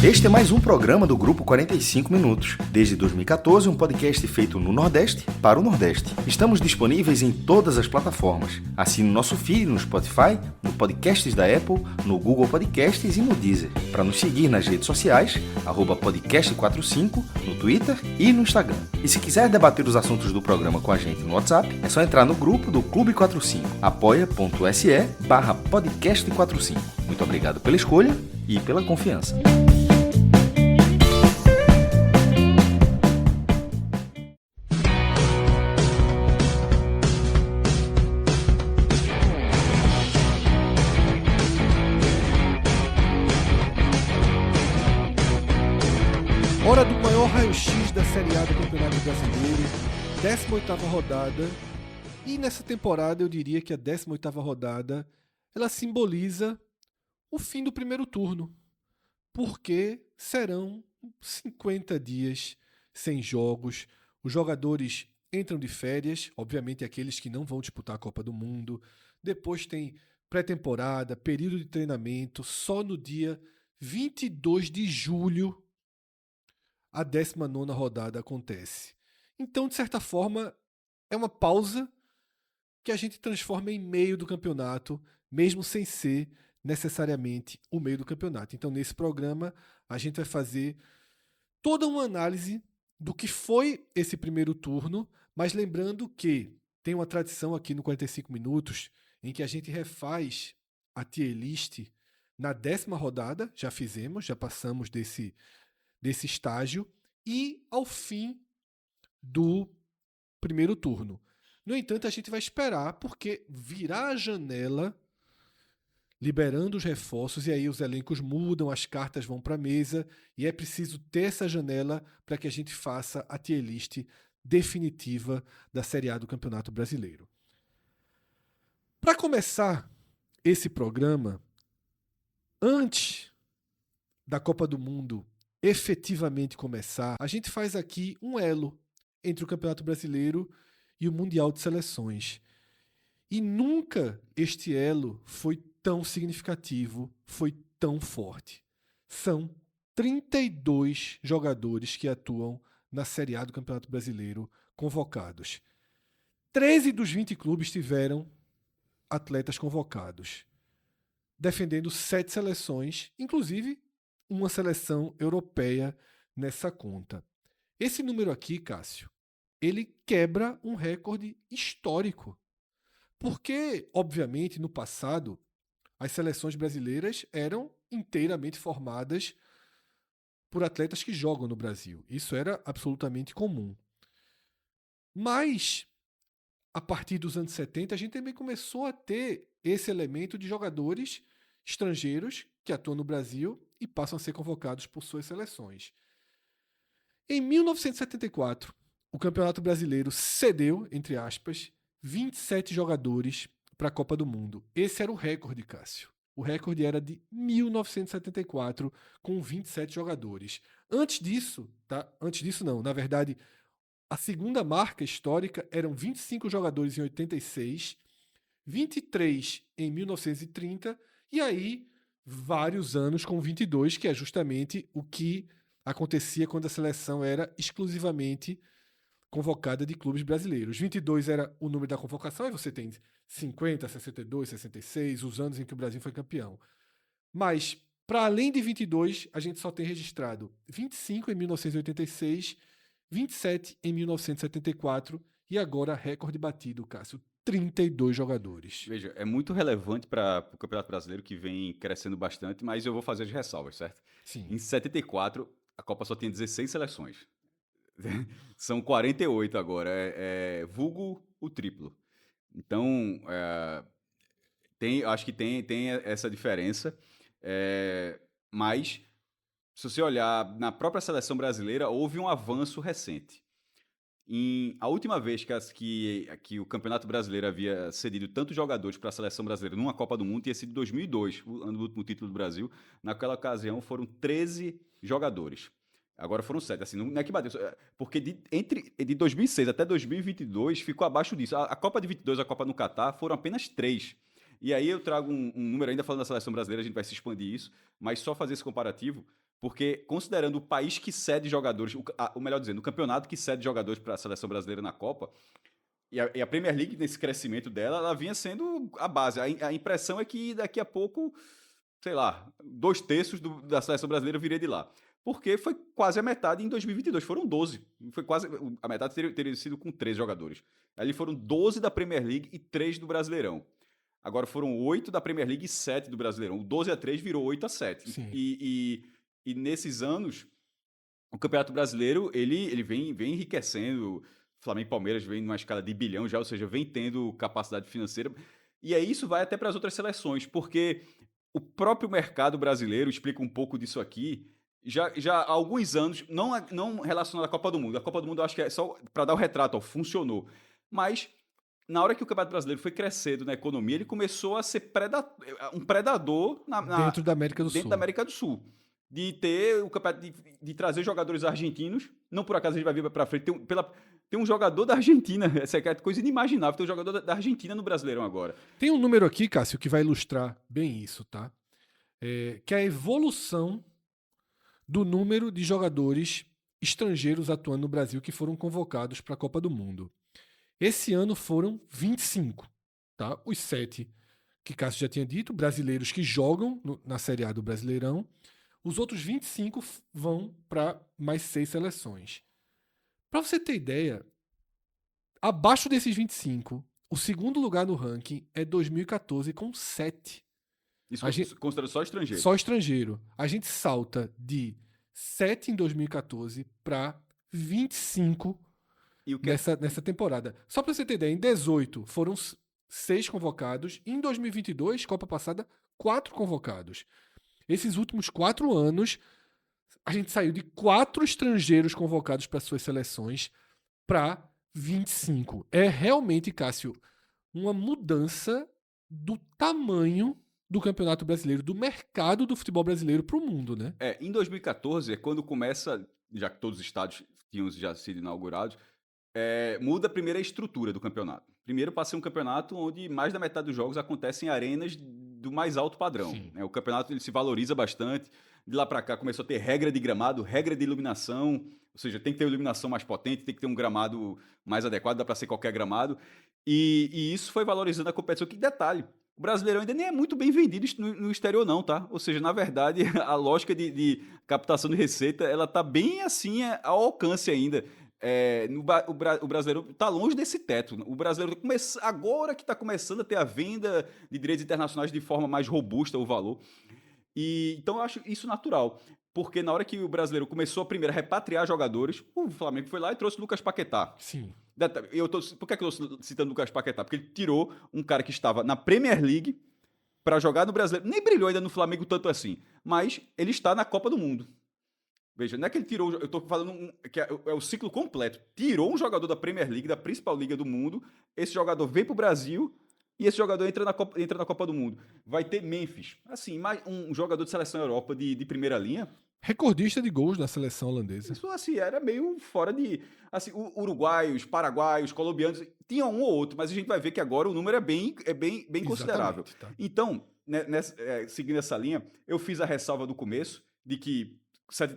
Este é mais um programa do Grupo 45 Minutos. Desde 2014, um podcast feito no Nordeste para o Nordeste. Estamos disponíveis em todas as plataformas. Assine o nosso feed no Spotify, no Podcasts da Apple, no Google Podcasts e no Deezer. Para nos seguir nas redes sociais, @podcast45, no Twitter e no Instagram. E se quiser debater os assuntos do programa com a gente no WhatsApp, é só entrar no grupo do Clube 45, apoia.se/podcast45. Muito obrigado pela escolha e pela confiança. Hora do maior raio-x da Série A do Campeonato Brasileiro, 18ª rodada. E nessa temporada eu diria que a 18ª rodada ela simboliza o fim do primeiro turno, porque serão 50 dias sem jogos, os jogadores entram de férias, obviamente aqueles que não vão disputar a Copa do Mundo, depois tem pré-temporada, período de treinamento, só no dia 22 de julho a 19ª rodada acontece. Então, de certa forma, é uma pausa que a gente transforma em meio do campeonato, mesmo sem ser necessariamente o meio do campeonato. Então, nesse programa, a gente vai fazer toda uma análise do que foi esse primeiro turno, mas lembrando que tem uma tradição aqui no 45 Minutos em que a gente refaz a tier list na 10ª rodada, já fizemos, já passamos desse estágio, e ao fim do primeiro turno. No entanto, a gente vai esperar, porque virá a janela liberando os reforços, e aí os elencos mudam, as cartas vão para a mesa, e é preciso ter essa janela para que a gente faça a tier list definitiva da Série A do Campeonato Brasileiro. Para começar esse programa, antes da Copa do Mundo efetivamente começar, a gente faz aqui um elo entre o Campeonato Brasileiro e o Mundial de Seleções. E nunca este elo foi tão significativo, foi tão forte. São 32 jogadores que atuam na Série A do Campeonato Brasileiro convocados. 13 dos 20 clubes tiveram atletas convocados, defendendo 7 seleções, inclusive uma seleção europeia nessa conta. Esse número aqui, Cássio, ele quebra um recorde histórico. Porque, obviamente, no passado, as seleções brasileiras eram inteiramente formadas por atletas que jogam no Brasil. Isso era absolutamente comum. Mas, a partir dos anos 70, a gente também começou a ter esse elemento de jogadores estrangeiros que atuam no Brasil e passam a ser convocados por suas seleções. Em 1974, o Campeonato Brasileiro cedeu, entre aspas, 27 jogadores para a Copa do Mundo. Esse era o recorde, Cássio. O recorde era de 1974, com 27 jogadores. Antes disso, na verdade, a segunda marca histórica eram 25 jogadores em 86, 23 em 1930 e aí vários anos com 22, que é justamente o que acontecia quando a seleção era exclusivamente convocada de clubes brasileiros. 22 era o número da convocação, e você tem 50, 62, 66, os anos em que o Brasil foi campeão. Mas, para além de 22, a gente só tem registrado 25 em 1986, 27 em 1974 e agora recorde batido, Cássio, 32 jogadores. Veja, é muito relevante para o Campeonato Brasileiro, que vem crescendo bastante, mas eu vou fazer as ressalvas, certo? Sim. Em 74, a Copa só tinha 16 seleções. São 48 agora, vulgo o triplo. Então, acho que tem essa diferença, mas se você olhar na própria seleção brasileira, houve um avanço recente. A última vez que o Campeonato Brasileiro havia cedido tantos jogadores para a seleção brasileira numa Copa do Mundo tinha sido em 2002, o ano do último título do Brasil. Naquela ocasião foram 13 jogadores. Agora foram 7, assim, não é que bateu, porque de 2006 até 2022 ficou abaixo disso. A Copa de 22, a Copa no Catar, foram apenas 3. E aí eu trago um número, ainda falando da seleção brasileira, a gente vai se expandir isso, mas só fazer esse comparativo, Porque, considerando o país que cede jogadores, ou melhor dizendo, o campeonato que cede jogadores para a seleção brasileira na Copa, e a Premier League, nesse crescimento dela, ela vinha sendo a base. A impressão é que daqui a pouco, sei lá, 2/3 da seleção brasileira viria de lá. Porque foi quase a metade em 2022, foram 12. Foi quase, a metade teria sido com 13 jogadores. Ali foram 12 da Premier League e 3 do Brasileirão. Agora foram 8 da Premier League e 7 do Brasileirão. O 12-3 virou 8-7. Sim. E nesses anos, o Campeonato Brasileiro, ele vem enriquecendo. Flamengo e Palmeiras vem numa escala de bilhão já, ou seja, vem tendo capacidade financeira. E aí isso vai até para as outras seleções, porque o próprio mercado brasileiro explica um pouco disso aqui. Já há alguns anos, não relacionado à Copa do Mundo. A Copa do Mundo eu acho que é só para dar o retrato, funcionou. Mas na hora que o Campeonato Brasileiro foi crescendo na economia, ele começou a ser um predador dentro da América do Sul. Dentro da América do Sul. De ter o campeonato de trazer jogadores argentinos. Não por acaso a gente vai vir para frente. Tem um jogador da Argentina. Essa é coisa inimaginável. Tem um jogador da Argentina no Brasileirão agora. Tem um número aqui, Cássio, que vai ilustrar bem isso, tá? Que é a evolução do número de jogadores estrangeiros atuando no Brasil que foram convocados para a Copa do Mundo. Esse ano foram 25, tá? Os 7 que Cássio já tinha dito, brasileiros que jogam na Série A do Brasileirão. Os outros 25 vão para mais 6 seleções. Para você ter ideia, abaixo desses 25, o segundo lugar no ranking é 2014 com 7. Isso considera só estrangeiro? Só estrangeiro. A gente salta de 7 em 2014 para 25 nessa temporada. Só para você ter ideia, em 18 foram 6 convocados. Em 2022, Copa passada, 4 convocados. Esses últimos 4 anos, a gente saiu de 4 estrangeiros convocados para suas seleções para 25. É realmente, Cássio, uma mudança do tamanho do Campeonato Brasileiro, do mercado do futebol brasileiro para o mundo, né? Em 2014 é quando começa, já que todos os estádios tinham já sido inaugurados, muda a primeira estrutura do campeonato. Primeiro passa a ser um campeonato onde mais da metade dos jogos acontecem em arenas do mais alto padrão. O campeonato ele se valoriza bastante. De lá para cá começou a ter regra de gramado, regra de iluminação, ou seja, tem que ter uma iluminação mais potente, tem que ter um gramado mais adequado, dá para ser qualquer gramado. E isso foi valorizando a competição. Que detalhe, o Brasileirão ainda nem é muito bem vendido no exterior não, tá? Ou seja, na verdade, a lógica de captação de receita, ela tá bem assim ao alcance ainda. O Brasileiro está longe desse teto. O Brasileiro agora que está começando a ter a venda de direitos internacionais de forma mais robusta, o valor. Então eu acho isso natural. Porque na hora que o Brasileiro começou a primeiro a repatriar jogadores, o Flamengo foi lá e trouxe o Lucas Paquetá. Sim. Por que eu estou citando o Lucas Paquetá? Porque ele tirou um cara que estava na Premier League para jogar no Brasileiro. Nem brilhou ainda no Flamengo tanto assim, mas ele está na Copa do Mundo. Veja, não é que ele tirou... Eu estou falando que é o ciclo completo. Tirou um jogador da Premier League, da principal liga do mundo, esse jogador veio para o Brasil e esse jogador entra na Copa do Mundo. Vai ter Memphis. Assim, mais um jogador de seleção Europa de primeira linha. Recordista de gols da seleção holandesa. Isso, assim, era meio fora de... Assim, uruguaios, paraguaios, colombianos, tinha um ou outro, mas a gente vai ver que agora o número é bem considerável. Tá. Então, seguindo essa linha, eu fiz a ressalva do começo de que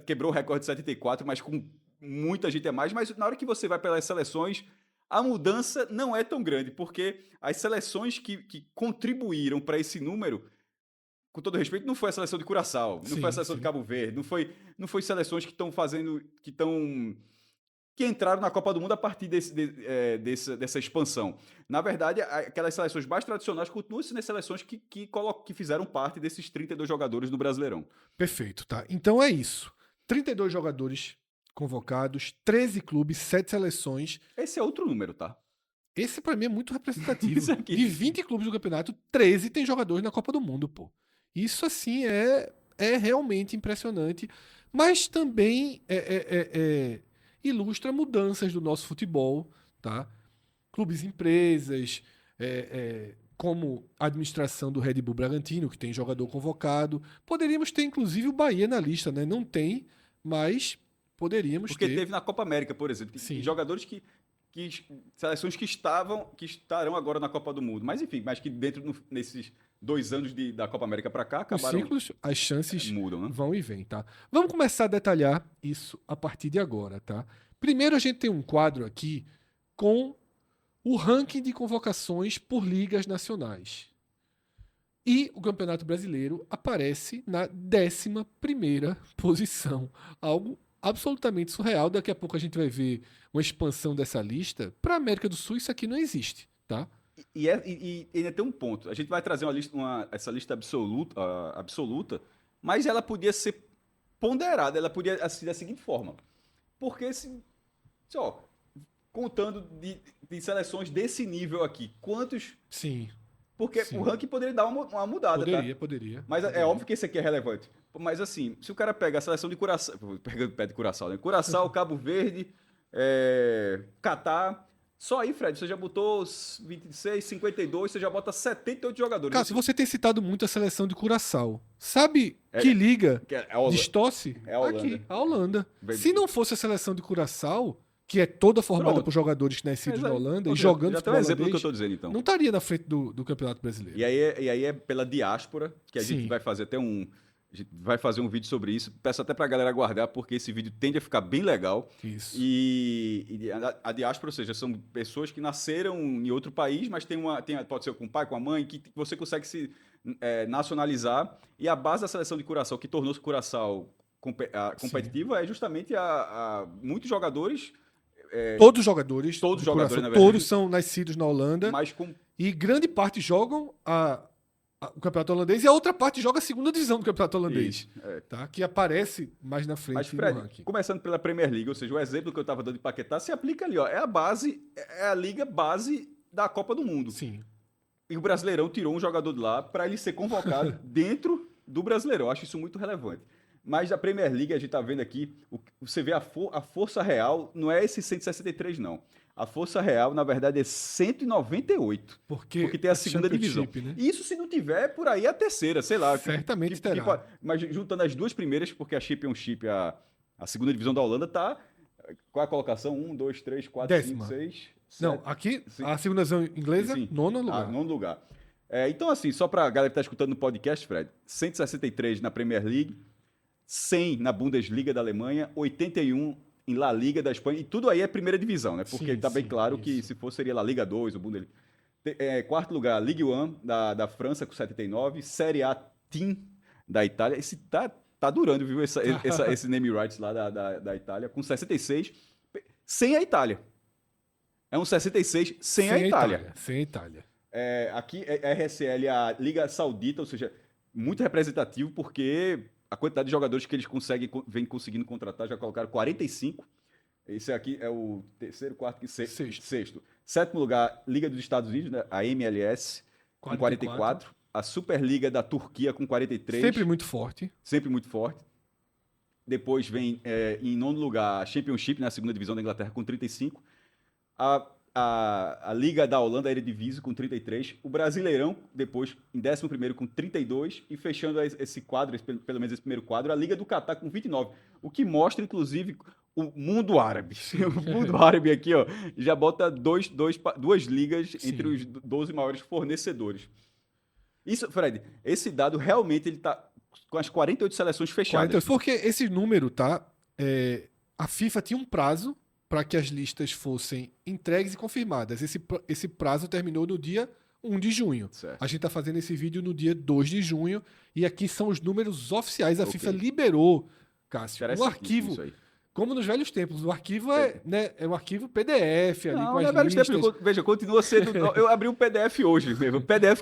quebrou o recorde de 74, mas com muita gente a mais. Mas na hora que você vai pelas seleções, a mudança não é tão grande, porque as seleções que contribuíram para esse número, com todo respeito, não foi a seleção de Curaçao, não foi a seleção de Cabo Verde, não foi seleções que entraram na Copa do Mundo a partir dessa expansão. Na verdade, aquelas seleções mais tradicionais continuam sendo as seleções que fizeram parte desses 32 jogadores do Brasileirão. Perfeito, tá? Então é isso. 32 jogadores convocados, 13 clubes, 7 seleções. Esse é outro número, tá? Esse pra mim é muito representativo. De 20 clubes do campeonato, 13 tem jogadores na Copa do Mundo, pô. Isso, assim, é realmente impressionante, mas também ilustra mudanças do nosso futebol, tá? Clubes e empresas, como a administração do Red Bull Bragantino, que tem jogador convocado. Poderíamos ter, inclusive, o Bahia na lista, né? Não tem, mas poderíamos ter. Porque teve na Copa América, por exemplo, jogadores seleções que estarão agora na Copa do Mundo. Mas, enfim, mas que 2 anos da Copa América para cá, Os acabaram... ciclos, as chances mudam, né? vão e vêm, tá? Vamos começar a detalhar isso a partir de agora, tá? Primeiro a gente tem um quadro aqui com o ranking de convocações por ligas nacionais. E o Campeonato Brasileiro aparece na 11ª posição. Algo absolutamente surreal. Daqui a pouco a gente vai ver uma expansão dessa lista. Para a América do Sul, isso aqui não existe, tá? E ainda tem um ponto. A gente vai trazer essa lista absoluta, mas ela podia ser ponderada, ela podia ser da seguinte forma. Porque, contando de seleções desse nível aqui, quantos... Sim. Porque Sim. o ranking poderia dar uma mudada, tá? Poderia. Mas é óbvio que esse aqui é relevante. Mas assim, se o cara pega a seleção de Curaçao... Pegando o pé de Curaçao, né? Curaçao, Cabo Verde, Catar... Só aí, Fred, você já botou 26, 52, você já bota 78 jogadores. Cara, se você tem citado muito a seleção de Curaçao, sabe que liga distorce? É a Holanda. Aqui, a Holanda. Bem, Se não fosse a seleção de Curaçao, que é toda formada Pronto. por jogadores nascidos na Holanda e Já jogando tem um futebol exemplo do que eu holandês, estou dizendo, então. não estaria na frente do Campeonato Brasileiro. E aí é pela diáspora, que a gente Sim. vai fazer até a gente vai fazer um vídeo sobre isso. Peço até pra galera aguardar, porque esse vídeo tende a ficar bem legal. Isso. E a diáspora, ou seja, são pessoas que nasceram em outro país, mas pode ser com o pai, com a mãe, que você consegue se nacionalizar. E a base da seleção de Curaçao, que tornou-se Curaçao competitiva, é justamente muitos jogadores... Todos os jogadores, Todos os do jogadores, Curaçao, na verdade. todos são nascidos na Holanda mas com e grande parte jogam o Campeonato Holandês e a outra parte joga a segunda divisão do Campeonato Holandês. Isso, Tá? Que aparece mais na frente Mas, no Fred, ranking. começando pela Premier League, ou seja, o exemplo que eu estava dando de Paquetá se aplica ali, ó. É a base, é a liga base da Copa do Mundo. Sim. E o Brasileirão tirou um jogador de lá para ele ser convocado dentro do Brasileirão. Eu acho isso muito relevante. Mas da Premier League, a gente está vendo aqui, você vê a força real, não é esse 163, não. A força real, na verdade, é 198. Porque tem a segunda divisão. Championship, né? Isso se não tiver, por aí a terceira, sei lá. Certamente terá. Mas juntando as duas primeiras, porque a Championship, a segunda divisão da Holanda, tá... Qual é a colocação? 1, 2, 3, 4, 5, 6... Não, aqui, a segunda divisão inglesa, Sim. nono lugar. Nono lugar. Então, assim, só para a galera que está escutando no podcast, Fred, 163 na Premier League, 100 na Bundesliga da Alemanha, 81 em La Liga da Espanha, e tudo aí é primeira divisão, né? Porque está bem claro que se for seria La Liga 2 ou Bundesliga. Quarto lugar, Ligue 1 da França com 79, Série A Team da Itália. Esse tá durando, viu? Esse name rights lá da Itália, com 66, sem a Itália. É um 66 sem a Itália. Sem a Itália. Aqui é RSL, a Liga Saudita, ou seja, muito representativo, porque a quantidade de jogadores que eles vêm conseguindo contratar, já colocaram 45. Esse aqui é o terceiro, quarto, sexto. Sétimo lugar, Liga dos Estados Unidos, né? A MLS, com 44. A Superliga da Turquia, com 43. Sempre muito forte. Sempre muito forte. Depois vem, em nono lugar, a Championship, na segunda divisão da Inglaterra, com 35. A Liga da Holanda, a Eredivisie, com 33. O Brasileirão, depois, em 11º, com 32. E fechando esse quadro, pelo menos esse primeiro quadro, a Liga do Catar, com 29. O que mostra, inclusive, o mundo árabe. O mundo árabe aqui, ó, já bota duas ligas entre os 12 maiores fornecedores. Isso, Fred, esse dado realmente ele tá com as 48 seleções fechadas. Porque esse número, tá? A FIFA tinha um prazo para que as listas fossem entregues e confirmadas. Esse prazo terminou no dia 1 de junho. Certo. A gente está fazendo esse vídeo no dia 2 de junho e aqui são os números oficiais. A FIFA liberou, Cássio, um arquivo. Isso aí. Como nos velhos tempos, o arquivo é um arquivo PDF ali com as velhos listas. tempos, veja, continua sendo... Eu abri um PDF hoje mesmo. O PDF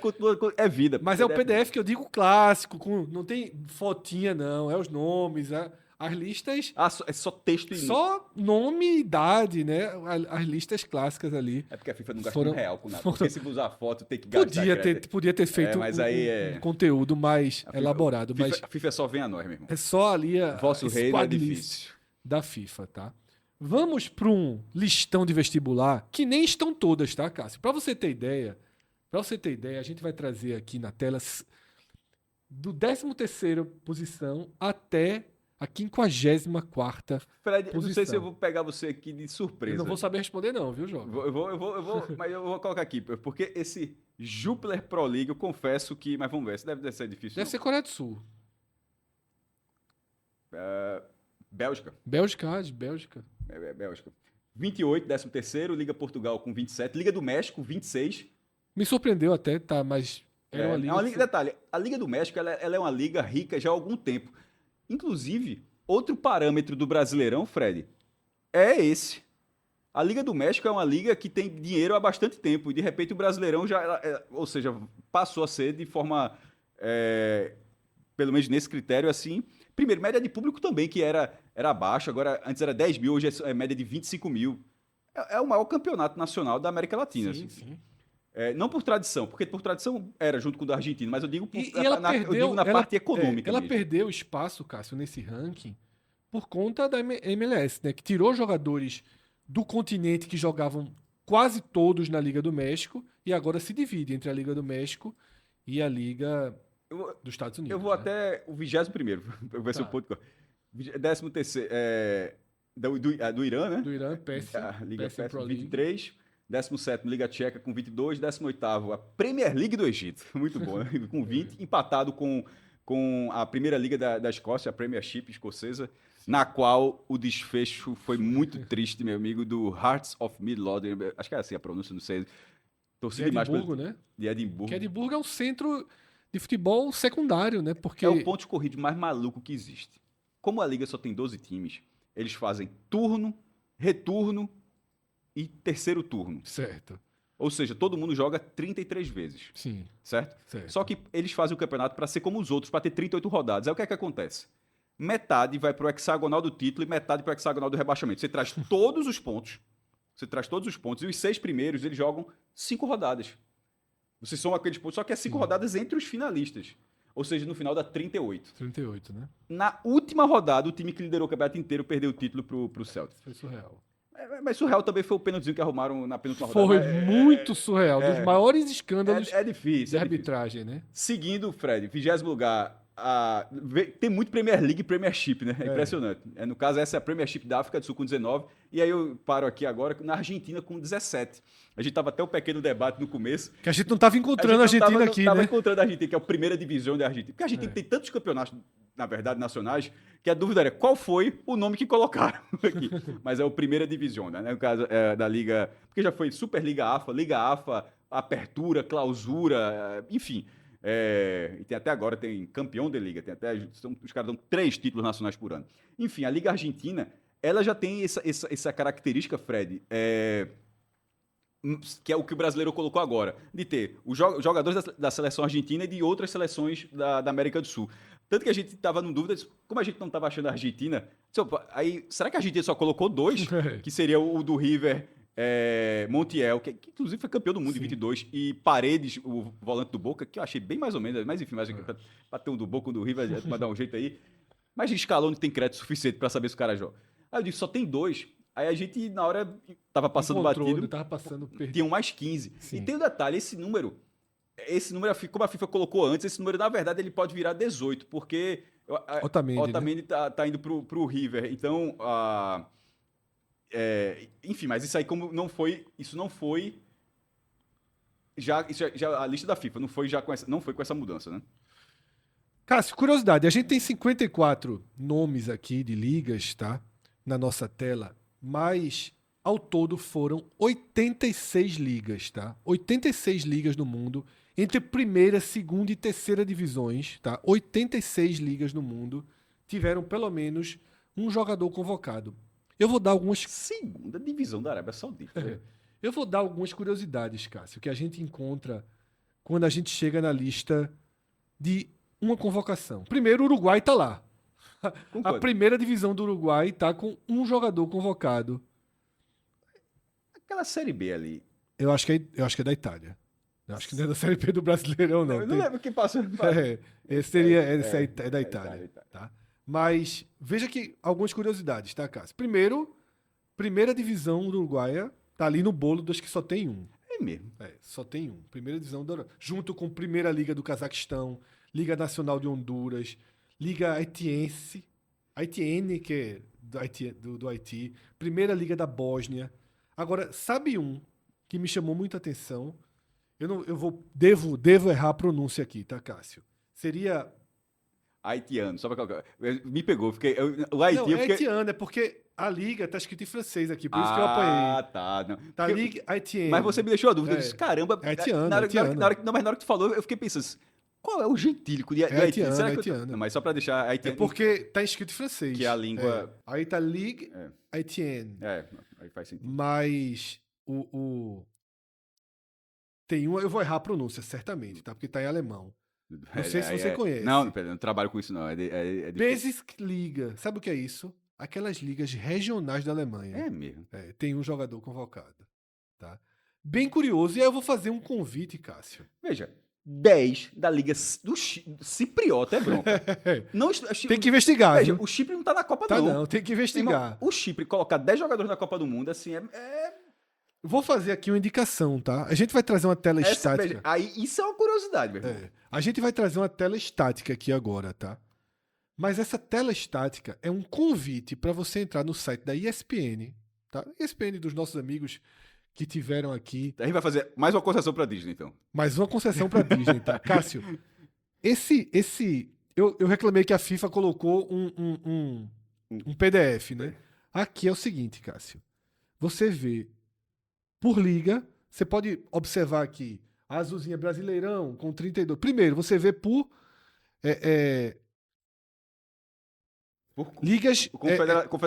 é vida. Mas é o PDF que eu digo clássico, não tem fotinha não, é os nomes, as listas... É só texto e... Só nome e idade, né? As listas clássicas ali. É porque a FIFA não gasta R$1 com nada. Porque se usar foto, tem que gastar. Podia Podia ter feito um conteúdo mais elaborado. A FIFA só vem a nós, meu irmão. É só ali Vosso reino é difícil. Da FIFA, tá? Vamos para um listão de vestibular, que nem estão todas, tá, Cássio? Para você ter ideia, a gente vai trazer aqui na tela do 13ª posição até a 54ª Fred, eu não sei se posição. eu vou pegar você aqui de Eu surpresa. não vou saber responder não, viu, jovem? Mas eu vou colocar aqui, porque esse Jupiler Pro League, eu confesso que, mas vamos ver, isso deve ser difícil. Deve não. ser Coreia do Sul. Bélgica. Bélgica. Bélgica. 28, 13º, Liga Portugal com 27, Liga do México, 26. Me surpreendeu até, tá, mas era uma liga... que- Detalhe, a Liga do México ela é uma liga rica já há algum tempo. Inclusive, outro parâmetro do Brasileirão, Fred, é esse. A Liga do México é uma liga que tem dinheiro há bastante tempo e de repente o Brasileirão ou seja, passou a ser de forma, pelo menos nesse critério assim. Primeiro, média de público também, que era baixa, agora antes era 10 mil, hoje é média de 25 mil. É o maior campeonato nacional da América Latina. Sim, assim. sim. Não por tradição, porque por tradição era junto com o da Argentina, mas eu digo, E ela eu perdeu, digo na parte econômica. ela mesmo. perdeu espaço, Cássio, nesse ranking por conta da MLS, né? Que tirou jogadores do continente que jogavam quase todos na Liga do México e agora se divide entre a Liga do México e a Liga Eu vou- dos Estados Unidos. Eu vou né? até o 21º, pra ver se Tá. eu ponto. 13º, do Irã, né? Do Irã, PES, A Liga PES PES, Pro League. 23. 17º, Liga Tcheca com 22. 18º, a Premier League do Egito. Muito bom, né? Com 20. Empatado com a primeira liga da Escócia, a Premiership escocesa, na qual o desfecho foi muito triste, meu amigo, do Hearts of Midlothian. Acho que é assim a pronúncia, não sei. Torci De demais Edimburgo, né? de Edimburgo. Que Edimburgo é um centro de futebol secundário, né? Porque É o ponto corrido mais maluco que existe. Como a liga só tem 12 times, eles fazem turno, retorno e terceiro turno. Certo. Ou seja, todo mundo joga 33 vezes, Sim, certo? certo. Só que eles fazem o campeonato para ser como os outros, para ter 38 rodadas. Aí o que é que acontece? Metade vai para o hexagonal do título e metade para o hexagonal do rebaixamento. Você traz todos os pontos. E os 6 primeiros, eles jogam 5 rodadas. Vocês são aqueles pontos, só que é 5 rodadas entre os finalistas. Ou seja, no final dá 38. 38, né? Na última rodada, o time que liderou o campeonato inteiro perdeu o título pro Celtics. Foi surreal. Mas surreal também foi o pênaltizinho que arrumaram na penúltima Foi rodada. muito surreal. Dos maiores escândalos É difícil. de arbitragem, né? Seguindo, Fred, 20º lugar. Tem muito Premier League e Premiership, né? É impressionante. No caso, essa é a Premiership da África do Sul com 19. E aí eu paro aqui agora na Argentina com 17. A gente tava até um pequeno debate no começo. Que a gente não estava encontrando a Argentina aqui, tava né? encontrando a Argentina, que é a primeira divisão da Argentina. Porque a Argentina tem tantos campeonatos, na verdade, nacionais, que a dúvida era qual foi o nome que colocaram aqui. Mas é o primeira divisão, né? No caso da Liga... Porque já foi Superliga AFA, Liga AFA, Apertura, Clausura, enfim. E tem até agora tem campeão de liga, os caras dão 3 títulos nacionais por ano. Enfim, a Liga Argentina, ela já tem essa característica, Fred, que é o que o brasileiro colocou agora, de ter os jogadores da seleção argentina e de outras seleções da América do Sul. Tanto que a gente estava em dúvida, como a gente não estava achando a Argentina, aí, será que a Argentina só colocou 2? Que seria o do River... Montiel, que inclusive foi campeão do mundo em 22, e Paredes, o volante do Boca, que eu achei bem mais ou menos, mas enfim, pra ter um do Boca, um do River, vai dar um jeito aí. Mas Scaloni tem crédito suficiente pra saber se o cara joga. Aí eu disse, só tem 2. Aí a gente, na hora, tava passando batido, Tava passando tinham mais 15. Sim. E tem um detalhe, esse número, como a FIFA colocou antes, esse número, na verdade, ele pode virar 18, porque Otamendi, né? tá indo pro River. Então, enfim, mas isso aí isso não foi já a lista da FIFA, não foi com essa mudança, né? Cássio, curiosidade, a gente tem 54 nomes aqui de ligas, tá? Na nossa tela, mas ao todo foram 86 ligas, tá? 86 ligas no mundo, entre primeira, segunda e terceira divisões, tá? 86 ligas no mundo tiveram pelo menos um jogador convocado. Eu vou dar algumas... Segunda divisão da Arábia Saudita. Eu vou dar algumas curiosidades, Cássio, que a gente encontra quando a gente chega na lista de uma convocação. Primeiro, o Uruguai está lá. A primeira divisão do Uruguai está com um jogador convocado. Aquela Série B ali. Eu acho que é da Itália. Eu acho que não é da Série B do Brasileirão, não. Eu não lembro quem passou. Esse é da Itália. Tá? Mas veja que algumas curiosidades, tá, Cássio? Primeiro, primeira divisão do Uruguai tá ali no bolo dos que só tem um. É mesmo. Só tem um. Primeira divisão do Uruguai. Junto com Primeira Liga do Cazaquistão, Liga Nacional de Honduras, Liga Haitiense, ITN, que é do Haiti, Primeira Liga da Bósnia. Agora, sabe um que me chamou muita atenção? Devo errar a pronúncia aqui, tá, Cássio? Seria... Haitiano, só pra... Me pegou, o Haiti... Não, é haitiano, é porque a liga tá escrito em francês aqui, por isso que eu apanhei. Ah, tá. Não. Tá, Ligue Haitienne. Mas você me deixou a dúvida, eu É. disse, caramba... É haitiano, na hora, haitiano. na hora que tu falou, eu fiquei pensando, qual é o gentílico de Haiti? haitiano, Será que haitiano. Não, mas só pra deixar É haitiano... porque tá escrito em francês. Que é a língua... É. Aí tá Ligue É. Haitienne. Aí faz sentido. Mas tem um, eu vou errar a pronúncia, certamente, tá? Porque tá em alemão. Não sei se você conhece. Não, pera, não trabalho com isso, não. É difícil. Bundesliga. Sabe o que é isso? Aquelas ligas regionais da Alemanha. É mesmo. Tem um jogador convocado. Tá? Bem curioso. E aí eu vou fazer um convite, Cássio. Veja, 10 da Liga do Cipriota é bronca. Não, Tem que investigar. Veja, Viu? o Chipre não tá na Copa, Tá não. não, tem que investigar. Irmão, o Chipre colocar 10 jogadores na Copa do Mundo, assim, Vou fazer aqui uma indicação, tá? A gente vai trazer uma tela estática. Veja, aí, isso é uma curiosidade, meu irmão. A gente vai trazer uma tela estática aqui agora, tá? Mas essa tela estática é um convite para você entrar no site da ESPN, tá? ESPN dos nossos amigos que tiveram aqui. A gente vai fazer mais uma concessão pra Disney, então. Mais uma concessão para Disney, tá? Cássio, eu reclamei que a FIFA colocou um PDF, né? Aqui é o seguinte, Cássio. Você vê por liga, você pode observar aqui a azulzinha Brasileirão com 32. Primeiro, você vê por ligas,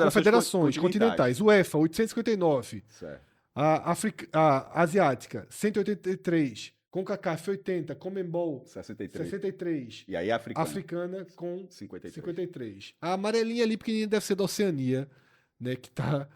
confederações continentais. UEFA, 859. Certo. A Asiática, 183. CONCACAF, 80. Comembol, 63. E aí a Africana com 53. 53. A amarelinha ali pequenininha deve ser da Oceania, né? Que tá...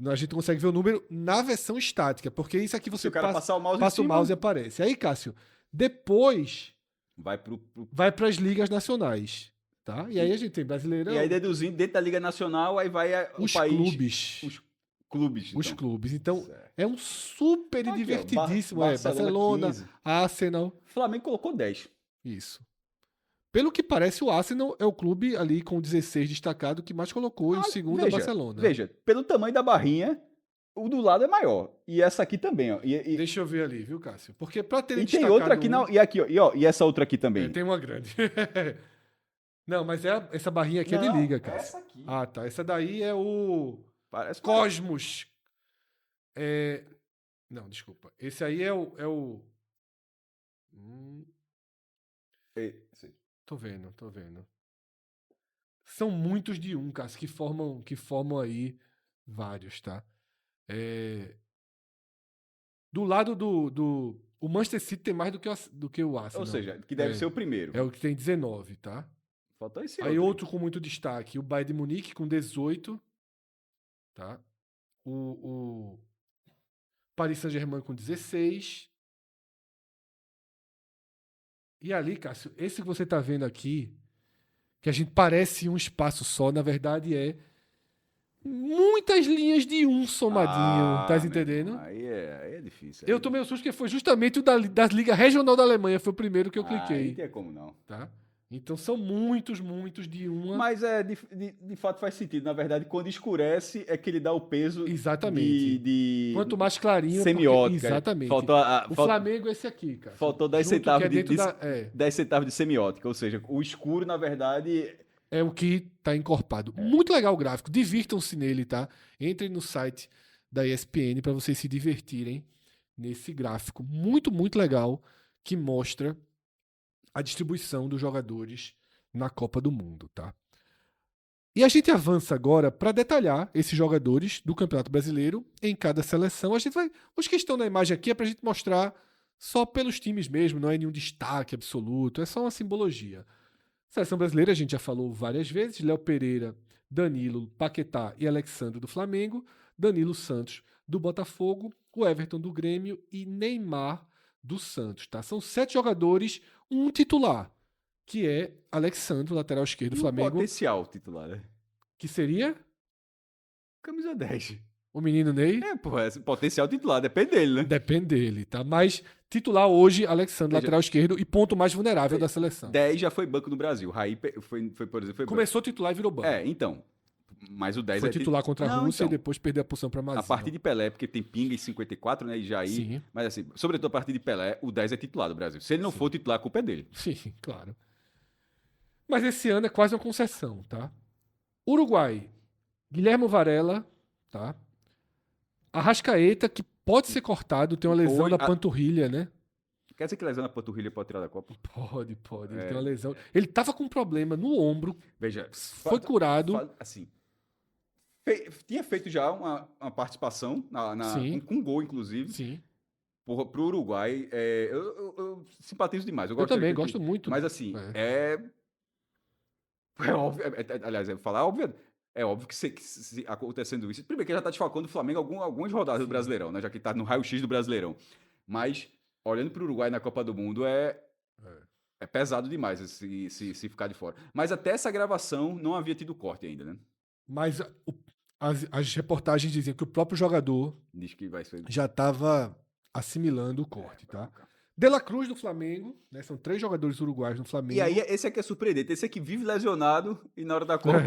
A gente consegue ver o número na versão estática, porque isso aqui você passa o mouse passa em o cima, mouse e aparece. Aí, Cássio, depois vai para as ligas nacionais, tá? E aí a gente tem Brasileirão. E aí deduzindo dentro da Liga Nacional, aí vai os o país... clubes. Os clubes. Os então. clubes. Então, Certo. é um super Aqui, divertidíssimo. ó, Barcelona, 15. Arsenal. Flamengo colocou 10. Isso. Pelo que parece, o Arsenal é o clube ali com 16 destacado que mais colocou, e o segundo é o Barcelona. Veja, pelo tamanho da barrinha, o do lado é maior. E essa aqui também, ó. Deixa eu ver ali, viu, Cássio? Porque pra ter E tem outra aqui, não. E aqui, ó. E essa outra aqui também. Tem uma grande. Não, mas essa barrinha aqui é de liga, Cássio. Essa aqui. Ah, tá. Essa daí é o Parece Cosmos. Não, desculpa. Esse aí é o... Sim. Tô vendo. São muitos de um, Cássio, que formam aí vários, tá? Do lado do... O Manchester City tem mais do que o Arsenal. Ou seja, que deve ser o primeiro. É o que tem 19, tá? Faltou esse Aí outro com muito destaque, o Bayern de Munique com 18, tá? O Paris Saint-Germain com 16. E ali, Cássio, esse que você tá vendo aqui, que a gente parece um espaço só, na verdade é muitas linhas de um somadinho, tá entendendo? Aí é difícil. Eu tomei o susto que foi justamente o da Liga Regional da Alemanha, foi o primeiro que eu cliquei. Aí não tem como não. Tá? Então são muitos de uma. Mas de fato faz sentido. Na verdade, quando escurece é que ele dá o peso. Exatamente. de Quanto mais clarinho. semiótica. Exatamente. O Flamengo é esse aqui, cara. Faltou 10 Junto, centavos, que é 10 centavos de semiótica. Ou seja, o escuro, na verdade. É o que está encorpado. Muito legal o gráfico. Divirtam-se nele, tá? Entrem no site da ESPN para vocês se divertirem nesse gráfico. Muito, muito legal que mostra a distribuição dos jogadores na Copa do Mundo, tá? E a gente avança agora para detalhar esses jogadores do Campeonato Brasileiro em cada seleção. Os que estão na imagem aqui é para a gente mostrar só pelos times mesmo, não é nenhum destaque absoluto, é só uma simbologia. Seleção brasileira, a gente já falou várias vezes, Léo Pereira, Danilo, Paquetá e Alexandre do Flamengo, Danilo Santos do Botafogo, o Everton do Grêmio e Neymar do Santos, tá? São 7 jogadores, um titular, que é Alexandre, lateral esquerdo do Flamengo. Potencial titular, né? Que seria? Camisa 10. O menino Ney? Potencial titular, depende dele, né? Depende dele, tá? Mas Titular hoje, Alexandre, Veja, lateral esquerdo e ponto mais vulnerável da seleção. 10 já foi banco no Brasil. Raí foi, por exemplo, foi banco. Começou titular e virou banco. Então. Mas o 10 Foi titular contra a Rússia então, e depois perdeu a posição para Mazinho. a partir de Pelé, porque tem Pinga em 54, né? E Jair. Sim. Mas assim, sobretudo a partir de Pelé, o 10 é titular do Brasil. Se ele não for titular, a culpa é dele. Sim, claro. Mas esse ano é quase uma concessão, tá? Uruguai, Guilherme Varela, tá? Arrascaeta, que pode ser cortado, tem uma lesão na panturrilha, né? Quer dizer que lesão na panturrilha pode tirar da Copa? Pode. Ele tem uma lesão. Ele tava com um problema no ombro, Veja, foi curado. assim, tinha feito já uma participação com gol, inclusive, Sim. pro Uruguai. Eu simpatizo demais. Eu também gosto muito. Mas assim, é óbvio. Aliás, falar óbvio. É óbvio que se acontecendo isso. Primeiro que já tá desfalcando o Flamengo algumas rodadas do Brasileirão, né? Já que tá no raio-x do Brasileirão. Mas, olhando pro Uruguai na Copa do Mundo, é pesado demais se ficar de fora. Mas até essa gravação não havia tido corte ainda, né? Mas as reportagens diziam que o próprio jogador Diz que vai ser. já estava assimilando o corte, tá? De La Cruz do Flamengo, né? São 3 jogadores uruguaios no Flamengo. E aí, esse aqui é surpreendente. Esse aqui vive lesionado e na hora da Copa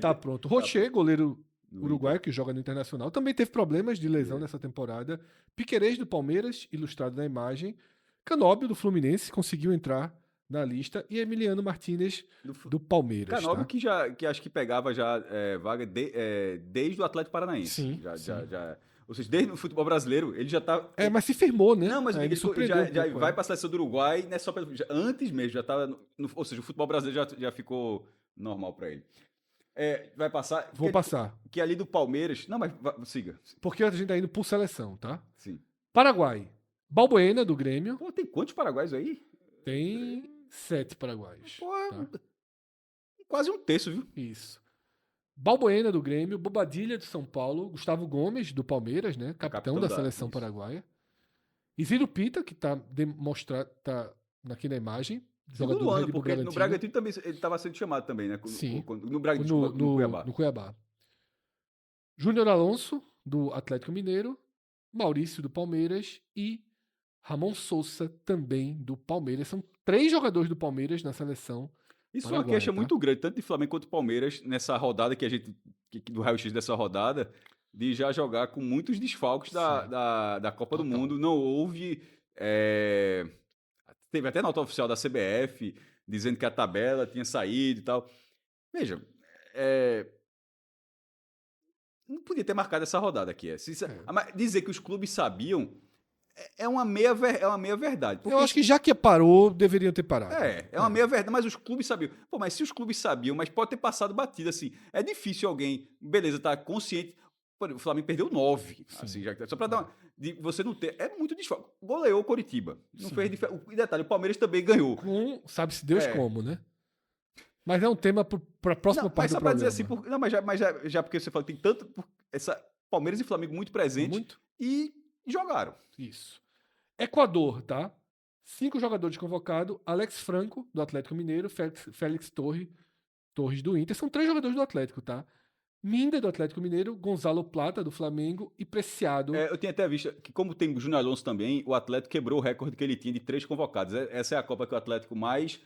tá pronto. Rocher, goleiro uruguaio que joga no Internacional, também teve problemas de lesão nessa temporada. Piquerez do Palmeiras, ilustrado na imagem. Canóbio do Fluminense conseguiu entrar na lista e Emiliano Martínez do Palmeiras. Canóbio tá? que acho que pegava já vaga desde o Atlético Paranaense. Sim. Já. Ou seja, desde o futebol brasileiro, ele já tá. Mas se firmou, né? Não, mas ele já vai para a seleção do Uruguai, né? Antes mesmo, já tava. Ou seja, o futebol brasileiro já ficou normal para ele. Vai passar. Vou passar. Que ali do Palmeiras. Não, mas siga. Porque a gente tá indo por seleção, tá? Sim. Paraguai. Balbuena do Grêmio. Pô, tem quantos paraguaios aí? Tem 7 paraguaios. Pô, tá? Quase um terço, viu? Isso. Balbuena do Grêmio, Bobadilha do São Paulo, Gustavo Gomes do Palmeiras, né? Capitão da seleção paraguaia. Isidro Pita, que tá demonstrado, tá aqui na imagem. Jogador do ano, porque no Bragantino também ele estava sendo chamado também, né? Sim. No Bragantino, no Cuiabá. No Cuiabá. Júnior Alonso do Atlético Mineiro, Maurício do Palmeiras e Ramon Sousa também do Palmeiras. São 3 jogadores do Palmeiras na seleção. Isso é uma queixa muito grande, tanto de Flamengo quanto de Palmeiras, nessa rodada do raio-x dessa rodada, de já jogar com muitos desfalques da Copa do Mundo. Não houve. Teve até nota oficial da CBF dizendo que a tabela tinha saído e tal. Veja, não podia ter marcado essa rodada aqui. Dizer que os clubes sabiam é uma meia verdade. Eu acho que já que parou, deveriam ter parado. É uma meia verdade, mas os clubes sabiam. Pô, mas se os clubes sabiam, mas pode ter passado batida, assim. É difícil alguém, beleza, tá consciente. Pô, o Flamengo perdeu 9. Assim, só pra dar uma. Você não ter. É muito difícil. Goleou o Coritiba. Não fez diferença. E detalhe, o Palmeiras também ganhou. Sabe-se Deus como, né? Mas é um tema para a próxima parte do programa. Dizer assim, mas já porque você fala que tem tanto. Palmeiras e Flamengo muito presentes. E jogaram. Isso. Equador, tá? 5 jogadores convocados. Alex Franco, do Atlético Mineiro. Félix Torres, do Inter. São 3 jogadores do Atlético, tá? Minda, do Atlético Mineiro. Gonzalo Plata, do Flamengo. E Preciado. Eu tinha até visto que, como tem o Júnior Alonso também, o Atlético quebrou o recorde que ele tinha de 3 convocados. Essa é a Copa que o Atlético mais...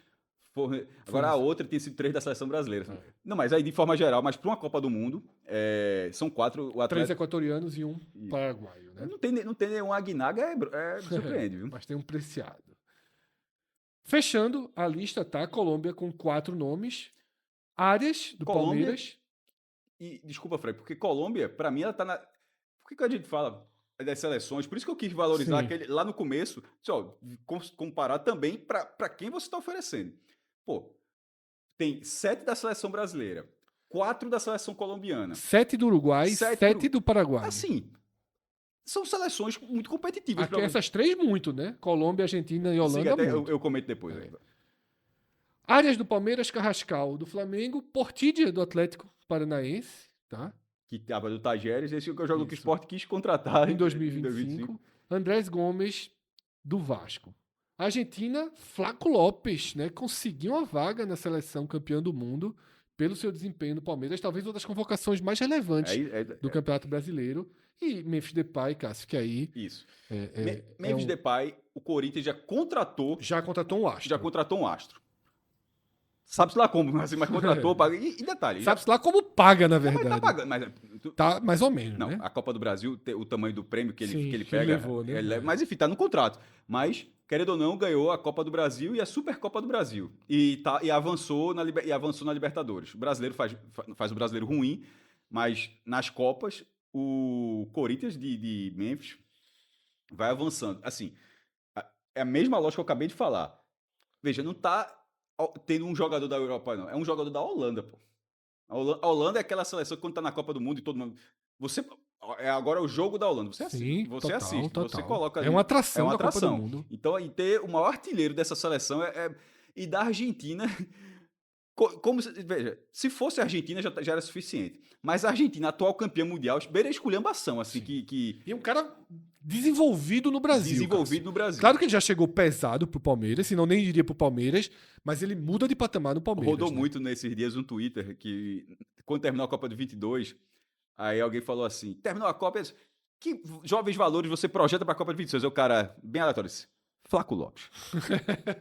Agora a outra tem sido 3 da seleção brasileira. Não, mas aí de forma geral, mas para uma Copa do Mundo, são 4. 3 equatorianos e 1 paraguaio, né? Não tem nenhum Aguinaga, surpreende, viu? Mas tem um Preciado. Fechando a lista, tá? Colômbia com 4 nomes. Arias, do Palmeiras. E, desculpa, Fred, porque Colômbia, para mim, ela tá na... Por que a gente fala das seleções? Por isso que eu quis valorizar lá no começo, comparar também para quem você está oferecendo. Pô, tem 7 da seleção brasileira, 4 da seleção colombiana. 7 do Uruguai, 7 do Paraguai. Assim, são seleções muito competitivas. Aqui essas 3 muito, né? Colômbia, Argentina e Holanda muito. Eu comento depois. Arias do Palmeiras, Carrascal do Flamengo, Portidia do Atlético Paranaense, tá? Que estava do Tajeres, esse que eu jogo que o Sport quis contratar em 2025. Andrés Gomes do Vasco. Argentina, Flaco Lopes, né? Conseguiu uma vaga na seleção campeã do mundo pelo seu desempenho no Palmeiras, talvez uma das convocações mais relevantes do Campeonato Brasileiro. E Memphis Depay, Cássio, que aí... Isso. É Memphis Depay, o Corinthians já contratou um astro. Já contratou um astro. Sabe-se lá como, mas contratou. Paga. E detalhe. Sabe-se lá como paga, na verdade. Mas tá pagando. Tá mais ou menos, não, né? A Copa do Brasil, o tamanho do prêmio que ele que pega. ele levou, né? Mas enfim, tá no contrato. Mas, querendo ou não, ganhou a Copa do Brasil e a Supercopa do Brasil. E avançou na Libertadores. O brasileiro faz o brasileiro ruim, mas nas Copas, o Corinthians de Memphis vai avançando. Assim, é a mesma lógica que eu acabei de falar. Veja, não tá tendo um jogador da Europa, não. É um jogador da Holanda, pô. A Holanda é aquela seleção que quando tá na Copa do Mundo e todo mundo... Agora é o jogo da Holanda. Você assiste. Você coloca ali. É uma atração da Copa do Mundo. Então, aí ter o maior artilheiro dessa seleção e da Argentina... Veja, se fosse a Argentina já era suficiente. Mas a Argentina, atual campeã mundial, beira a esculhambação, assim, que... E um cara desenvolvido no Brasil. Claro que ele já chegou pesado pro Palmeiras, senão nem iria pro Palmeiras, mas ele muda de patamar no Palmeiras. Rodou muito nesses dias no Twitter, que quando terminou a Copa de 22, aí alguém falou assim, terminou a Copa, que jovens valores você projeta pra Copa de 26? O cara, bem aleatório, disse, Flaco Lopes.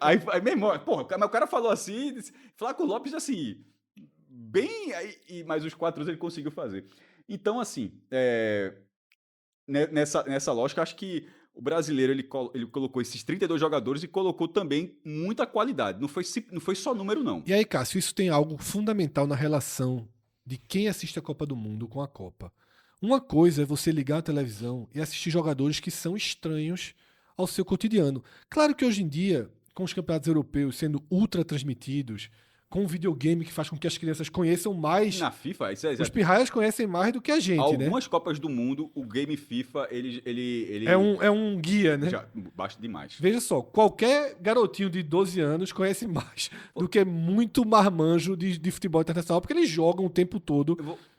aí meu irmão, porra, o cara falou assim, disse, Flaco Lopes, assim, bem, mas os 4 anos ele conseguiu fazer. Então, assim, nessa lógica, acho que o brasileiro ele colocou esses 32 jogadores e colocou também muita qualidade. Não foi só número, não. E aí, Cássio, isso tem algo fundamental na relação de quem assiste a Copa do Mundo com a Copa. Uma coisa é você ligar a televisão e assistir jogadores que são estranhos ao seu cotidiano. Claro que hoje em dia, com os campeonatos europeus sendo ultra transmitidos, com um videogame que faz com que as crianças conheçam mais... Na FIFA, isso os pirraias conhecem mais do que a gente, Algumas Copas do Mundo, o game FIFA, ele... É um guia, né? Já, basta demais. Veja só, qualquer garotinho de 12 anos conhece mais do que muito marmanjo de futebol internacional, porque eles jogam o tempo todo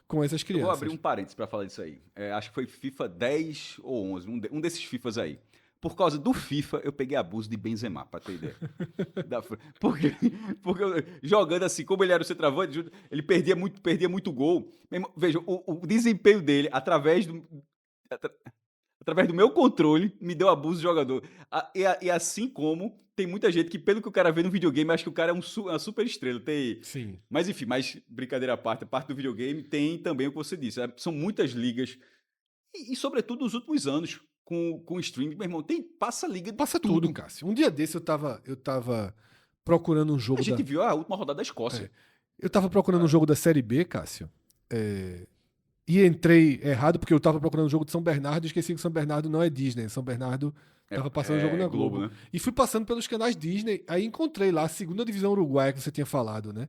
com essas crianças. Eu vou abrir um parênteses para falar disso aí. Acho que foi FIFA 10 ou 11, um desses FIFAs aí. Por causa do FIFA, eu peguei abuso de Benzema, pra ter ideia. Porque jogando assim, como ele era o centroavante, ele perdia muito gol. Veja, o desempenho dele, através do meu controle, me deu abuso de jogador. E assim como tem muita gente que, pelo que o cara vê no videogame, acha que o cara é uma super estrela. Sim. Mas enfim, brincadeira à parte, a parte do videogame tem também o que você disse. São muitas ligas. E sobretudo, nos últimos anos, com o streaming, meu irmão, passa liga de Passa tudo, Cássio. Um dia desse eu tava procurando um jogo A gente viu a última rodada da Escócia. Eu tava procurando um jogo da Série B, Cássio. E entrei errado porque eu tava procurando um jogo de São Bernardo e esqueci que São Bernardo não é Disney. São Bernardo tava passando o jogo na Globo. Né? E fui passando pelos canais Disney, aí encontrei lá a segunda divisão uruguaia que você tinha falado, né?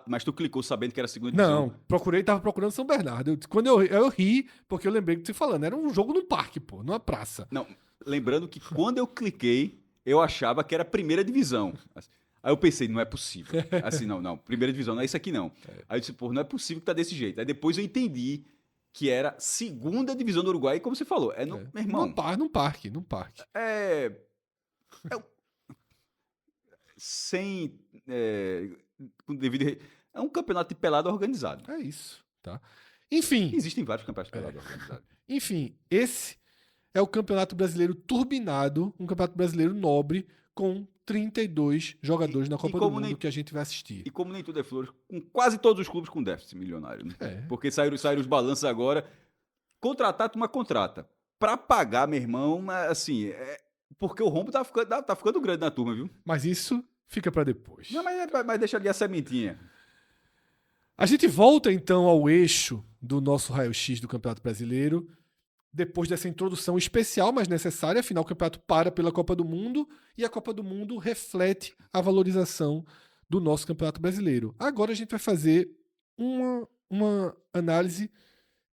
Mas tu clicou sabendo que era a segunda divisão? Não, tava procurando São Bernardo. Quando eu ri, porque eu lembrei que você falando, era um jogo num parque, pô, numa praça. Não, lembrando que quando eu cliquei, eu achava que era a primeira divisão. Aí eu pensei, não é possível. Assim, não, primeira divisão, não é isso aqui não. Aí eu disse, pô, não é possível que tá desse jeito. Aí depois eu entendi que era segunda divisão do Uruguai, e como você falou, meu irmão... Num parque. Sem... com devido... É um campeonato de pelada organizado. É isso, tá? Enfim... Existem vários campeonatos de pelada organizados. Enfim, esse é o Campeonato Brasileiro turbinado, um Campeonato Brasileiro nobre, com 32 jogadores na Copa do Mundo que a gente vai assistir. E como nem tudo é flores, com quase todos os clubes com déficit milionário. Né? Porque saíram os balanços agora. Contratar, uma contrata. Pra pagar, meu irmão, assim... porque o rombo tá ficando grande na turma, viu? Mas isso fica pra depois. Não, mas deixa ali a sementinha. A gente volta então ao eixo do nosso raio-x do Campeonato Brasileiro, depois dessa introdução especial, mas necessária, afinal o campeonato para pela Copa do Mundo e a Copa do Mundo reflete a valorização do nosso Campeonato Brasileiro. Agora a gente vai fazer uma análise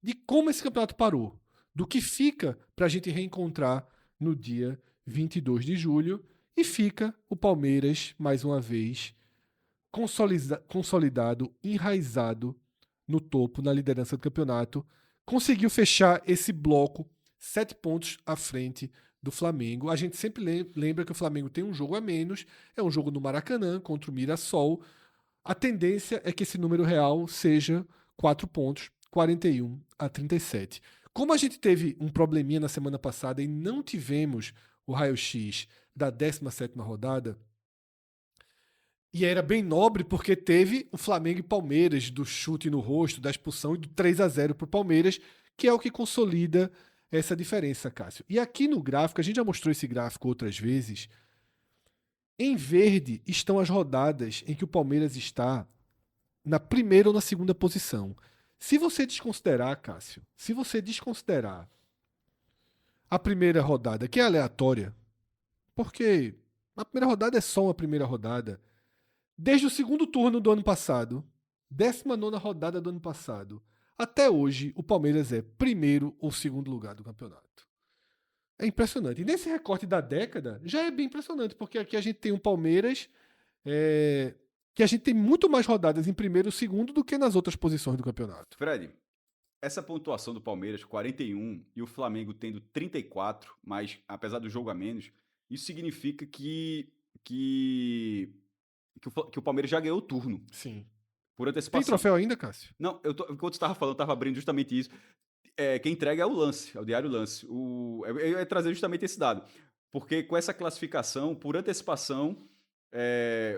de como esse campeonato parou, do que fica para a gente reencontrar no dia 22 de julho, e fica o Palmeiras, mais uma vez, consolidado, enraizado no topo, na liderança do campeonato. Conseguiu fechar esse bloco 7 pontos à frente do Flamengo. A gente sempre lembra que o Flamengo tem um jogo a menos, é um jogo no Maracanã contra o Mirassol. A tendência é que esse número real seja 4 pontos, 41-37. Como a gente teve um probleminha na semana passada e não tivemos o raio-x da 17ª rodada, e era bem nobre porque teve o Flamengo e Palmeiras do chute no rosto, da expulsão e do 3-0 para o Palmeiras, que é o que consolida essa diferença, Cássio. E aqui no gráfico, a gente já mostrou esse gráfico outras vezes, em verde estão as rodadas em que o Palmeiras está na primeira ou na segunda posição. Se você desconsiderar, Cássio, se você desconsiderar a primeira rodada, que é aleatória, porque a primeira rodada é só uma primeira rodada, desde o segundo turno do ano passado, 19ª rodada do ano passado, até hoje, o Palmeiras é primeiro ou segundo lugar do campeonato. É impressionante. E nesse recorte da década, já é bem impressionante, porque aqui a gente tem um Palmeiras que a gente tem muito mais rodadas em primeiro e segundo do que nas outras posições do campeonato. Fred, essa pontuação do Palmeiras, 41, e o Flamengo tendo 34, mas apesar do jogo a menos, isso significa que o Palmeiras já ganhou o turno. Sim. Por antecipação. Tem troféu ainda, Cássio? Não, enquanto você estava falando, eu estava abrindo justamente isso. Quem entrega é o Lance, é o Diário Lance. Eu ia trazer justamente esse dado. Porque com essa classificação, por antecipação,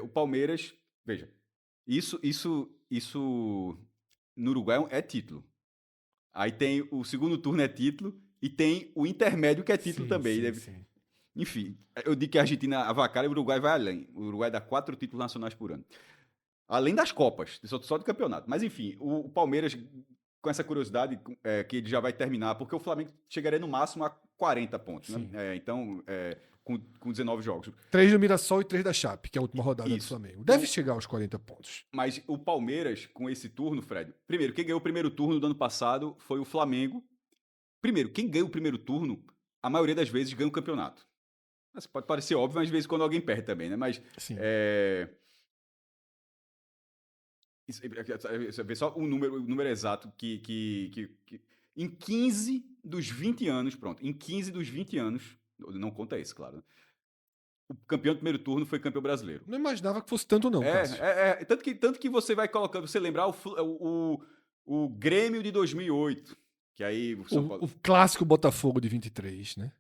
o Palmeiras... Veja, isso no Uruguai é título. Aí tem o segundo turno é título e tem o intermédio que é título também. Sim. Enfim, eu digo que a Argentina avacalha e o Uruguai vai além. O Uruguai dá 4 títulos nacionais por ano. Além das Copas, só do campeonato. Mas enfim, o Palmeiras, com essa curiosidade, que ele já vai terminar, porque o Flamengo chegaria no máximo a 40 pontos, né? Então, com 19 jogos. 3 do Mirassol e 3 da Chape, que é a última rodada do Flamengo. Deve chegar aos 40 pontos. Mas o Palmeiras, com esse turno, Fred, primeiro, quem ganhou o primeiro turno do ano passado foi o Flamengo. Primeiro, quem ganha o primeiro turno, a maioria das vezes ganha o campeonato. Isso pode parecer óbvio, mas às vezes quando alguém perde também, né? Mas... Sim. Você vê só o número exato que em 15 dos 20 anos, pronto, em 15 dos 20 anos, não conta esse, claro, né? O campeão do primeiro turno foi campeão brasileiro. Não imaginava que fosse tanto não, Cássio. Tanto que você vai colocando, você lembrar o Grêmio de 2008, que aí... O clássico Botafogo de 23, né?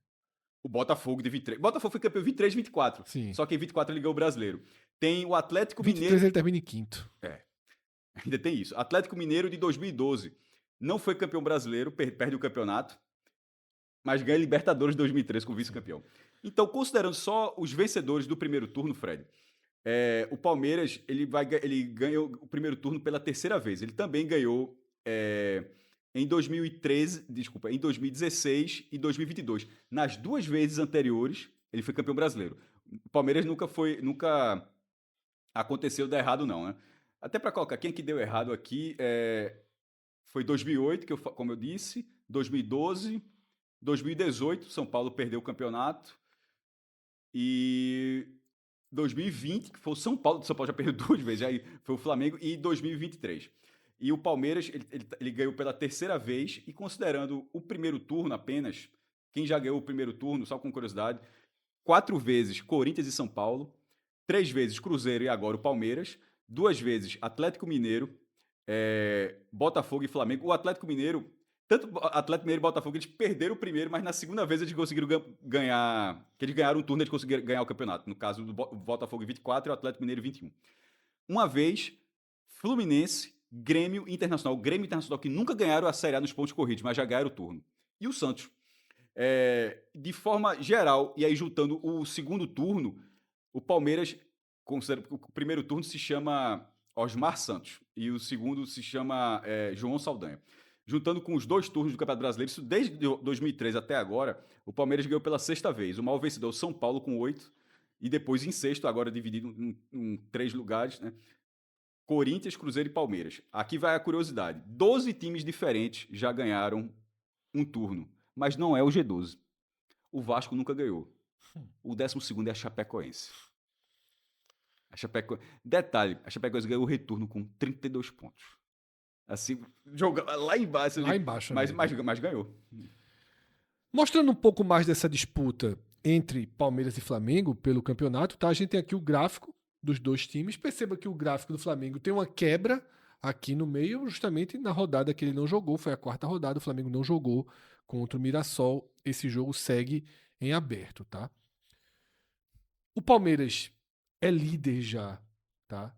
O Botafogo de 23. O Botafogo foi campeão 23 e 24. Sim. Só que em 24 ele ganhou o brasileiro. Tem o Atlético 23 Mineiro... ele termina em quinto. Ainda tem isso. Atlético Mineiro de 2012. Não foi campeão brasileiro, perde o campeonato, mas ganha Libertadores de 2013 com vice-campeão. Então, considerando só os vencedores do primeiro turno, Fred, o Palmeiras ele ganhou o primeiro turno pela terceira vez. Ele também ganhou em 2016 e 2022. Nas 2 vezes anteriores, ele foi campeão brasileiro. O Palmeiras nunca aconteceu dar errado, não, né? Até para colocar, quem é que deu errado aqui foi 2008, como eu disse, 2012, 2018, São Paulo perdeu o campeonato, e 2020, que foi o São Paulo já perdeu 2 vezes, aí foi o Flamengo, e 2023. E o Palmeiras, ele ganhou pela terceira vez, e considerando o primeiro turno apenas, quem já ganhou o primeiro turno, só com curiosidade, 4 vezes Corinthians e São Paulo, 3 vezes Cruzeiro e agora o Palmeiras, 2 vezes Atlético Mineiro, Botafogo e Flamengo. O Atlético Mineiro, tanto Atlético Mineiro e Botafogo, eles perderam o primeiro, mas na segunda vez eles conseguiram ganhar, que eles ganharam um turno, eles conseguiram ganhar o campeonato. No caso do Botafogo em 24 e o Atlético Mineiro em 21. Uma vez, Fluminense, Grêmio e Internacional. O Grêmio e Internacional que nunca ganharam a Série A nos pontos corridos, mas já ganharam o turno. E o Santos. De forma geral, e aí juntando o segundo turno, o Palmeiras... O primeiro turno se chama Osmar Santos e o segundo se chama João Saldanha. Juntando com os 2 turnos do Campeonato Brasileiro, isso desde 2003 até agora, o Palmeiras ganhou pela 6ª vez. O maior vencedor, São Paulo, com 8, e depois em sexto, agora dividido em 3 lugares, né? Corinthians, Cruzeiro e Palmeiras. Aqui vai a curiosidade. 12 times diferentes já ganharam um turno, mas não é o G12. O Vasco nunca ganhou. O 12º é a Chapecoense. Detalhe, a Chapecoense ganhou o retorno com 32 pontos. Assim, joga lá embaixo. Lá embaixo. Mas ganhou. Mostrando um pouco mais dessa disputa entre Palmeiras e Flamengo pelo campeonato, tá? A gente tem aqui o gráfico dos dois times. Perceba que o gráfico do Flamengo tem uma quebra aqui no meio, justamente na rodada que ele não jogou, foi a quarta rodada, o Flamengo não jogou contra o Mirassol. Esse jogo segue em aberto, tá? O Palmeiras é líder já, tá?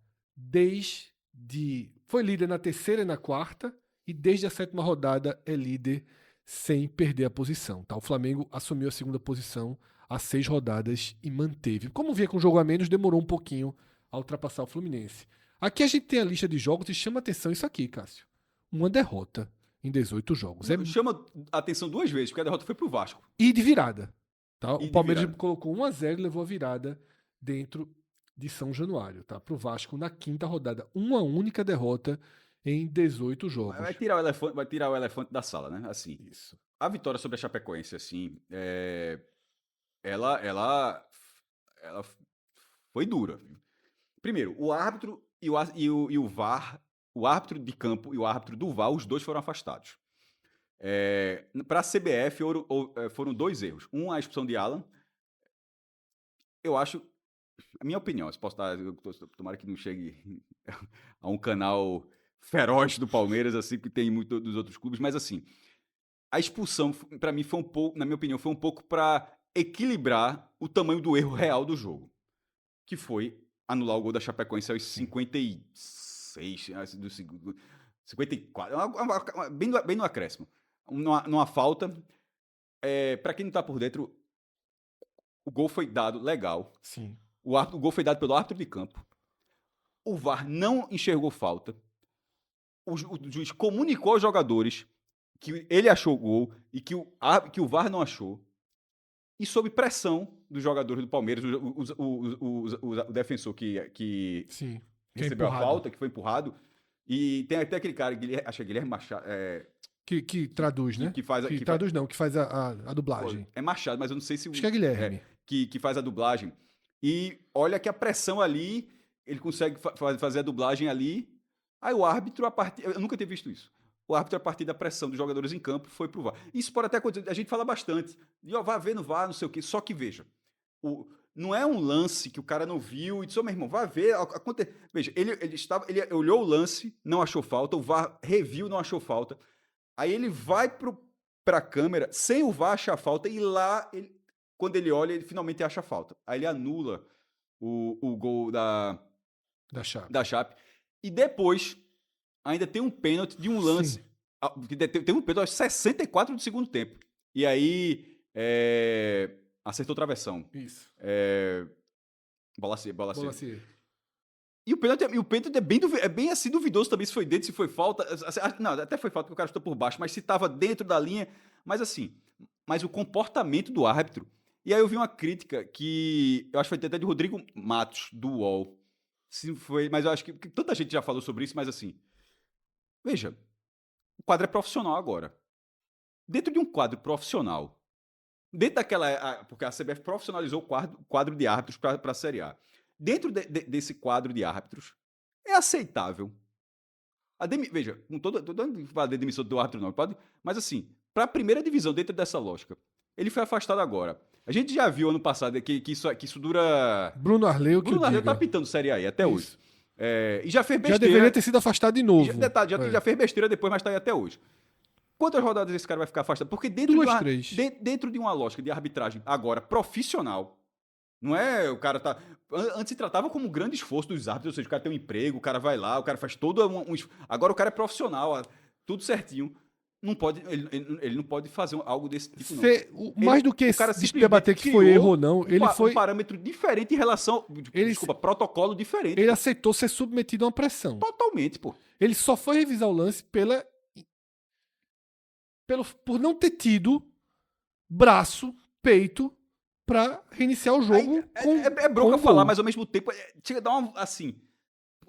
Foi líder na terceira e na quarta, e desde a sétima rodada é líder sem perder a posição, tá? O Flamengo assumiu a segunda posição há 6 rodadas e manteve. Como vinha com jogo a menos, demorou um pouquinho a ultrapassar o Fluminense. Aqui a gente tem a lista de jogos e chama atenção isso aqui, Cássio. Uma derrota em 18 jogos. Chama a atenção 2 vezes, porque a derrota foi pro Vasco. E de virada. Tá? E o Palmeiras virada. colocou 1-0 e levou a virada dentro de São Januário, tá? Pro Vasco na quinta rodada. Uma única derrota em 18 jogos. Vai tirar o elefante da sala, né? Assim. Isso. A vitória sobre a Chapecoense, assim, ela foi dura. Primeiro, o árbitro e o VAR, o árbitro de campo e o árbitro do VAR, os dois foram afastados. Para a CBF foram 2 erros. A expulsão de Alan. Eu acho, a minha opinião, se posso dar, tomara que não chegue a um canal feroz do Palmeiras, assim, que tem muito dos outros clubes, mas assim, a expulsão, para mim, foi um pouco, na minha opinião, foi um pouco para equilibrar o tamanho do erro real do jogo, que foi anular o gol da Chapecoense aos 56, do segundo, 54, bem no acréscimo. Numa falta, para quem não tá por dentro, o gol foi dado legal. Sim. O gol foi dado pelo árbitro de campo. O VAR não enxergou falta. O juiz comunicou aos jogadores que ele achou o gol e que o VAR não achou. E sob pressão dos jogadores do Palmeiras, o defensor que Sim. recebeu a falta, que foi empurrado. E tem até aquele cara, acho que é Guilherme Machado. Que traduz, né? Que faz que faz a dublagem. É Machado, mas eu não sei se... Acho que é Guilherme. Que faz a dublagem. E olha que a pressão ali, ele consegue fazer a dublagem ali. Aí o árbitro, eu nunca tinha visto isso. O árbitro, a partir da pressão dos jogadores em campo, foi pro VAR. Isso pode até acontecer, a gente fala bastante. E ó, vai ver no VAR, não sei o quê. Só que veja, não é um lance que o cara não viu e disse, meu irmão, vai ver. Veja, ele olhou o lance, não achou falta, o VAR reviu, não achou falta. Aí ele vai pra câmera, sem o VAR achar falta, e lá, quando ele olha, ele finalmente acha falta. Aí ele anula o gol da Chape. E depois, ainda tem um pênalti de um lance. Tem um pênalti aos 64 do segundo tempo. E aí, acertou o travessão. Isso. Bolacier. E o pênalti é bem assim duvidoso também, se foi dentro, se foi falta. Não, até foi falta porque o cara estou por baixo, mas se estava dentro da linha. Mas assim, o comportamento do árbitro. E aí eu vi uma crítica que eu acho que foi até de Rodrigo Matos, do UOL. Mas eu acho que tanta gente já falou sobre isso, mas assim, veja, o quadro é profissional agora. Dentro de um quadro profissional, dentro daquela... Porque a CBF profissionalizou o quadro de árbitros para a Série A. Dentro desse quadro de árbitros, é aceitável. Veja, não estou falando de demissão do árbitro, não, pode, mas assim, para a primeira divisão, dentro dessa lógica, ele foi afastado agora. A gente já viu ano passado que isso dura... Bruno Arleu tá pitando Série A aí até hoje. E já fez besteira. Já deveria ter sido afastado de novo. Já fez besteira depois, mas tá aí até hoje. Quantas rodadas esse cara vai ficar afastado? Porque dentro de uma lógica de arbitragem, agora, profissional, não é o cara tá... Antes se tratava como um grande esforço dos árbitros, ou seja, o cara tem um emprego, o cara vai lá, o cara faz todo agora o cara é profissional, tudo certinho. Não pode, ele não pode fazer algo desse tipo, não. Mais do que debater que foi erro ou não, ele foi... um parâmetro diferente em relação... protocolo diferente. Ele aceitou ser submetido a uma pressão. Totalmente, pô. Ele só foi revisar o lance por não ter tido braço, peito, pra reiniciar o jogo. É bronca falar, mas ao mesmo tempo, chega a dar uma... Assim,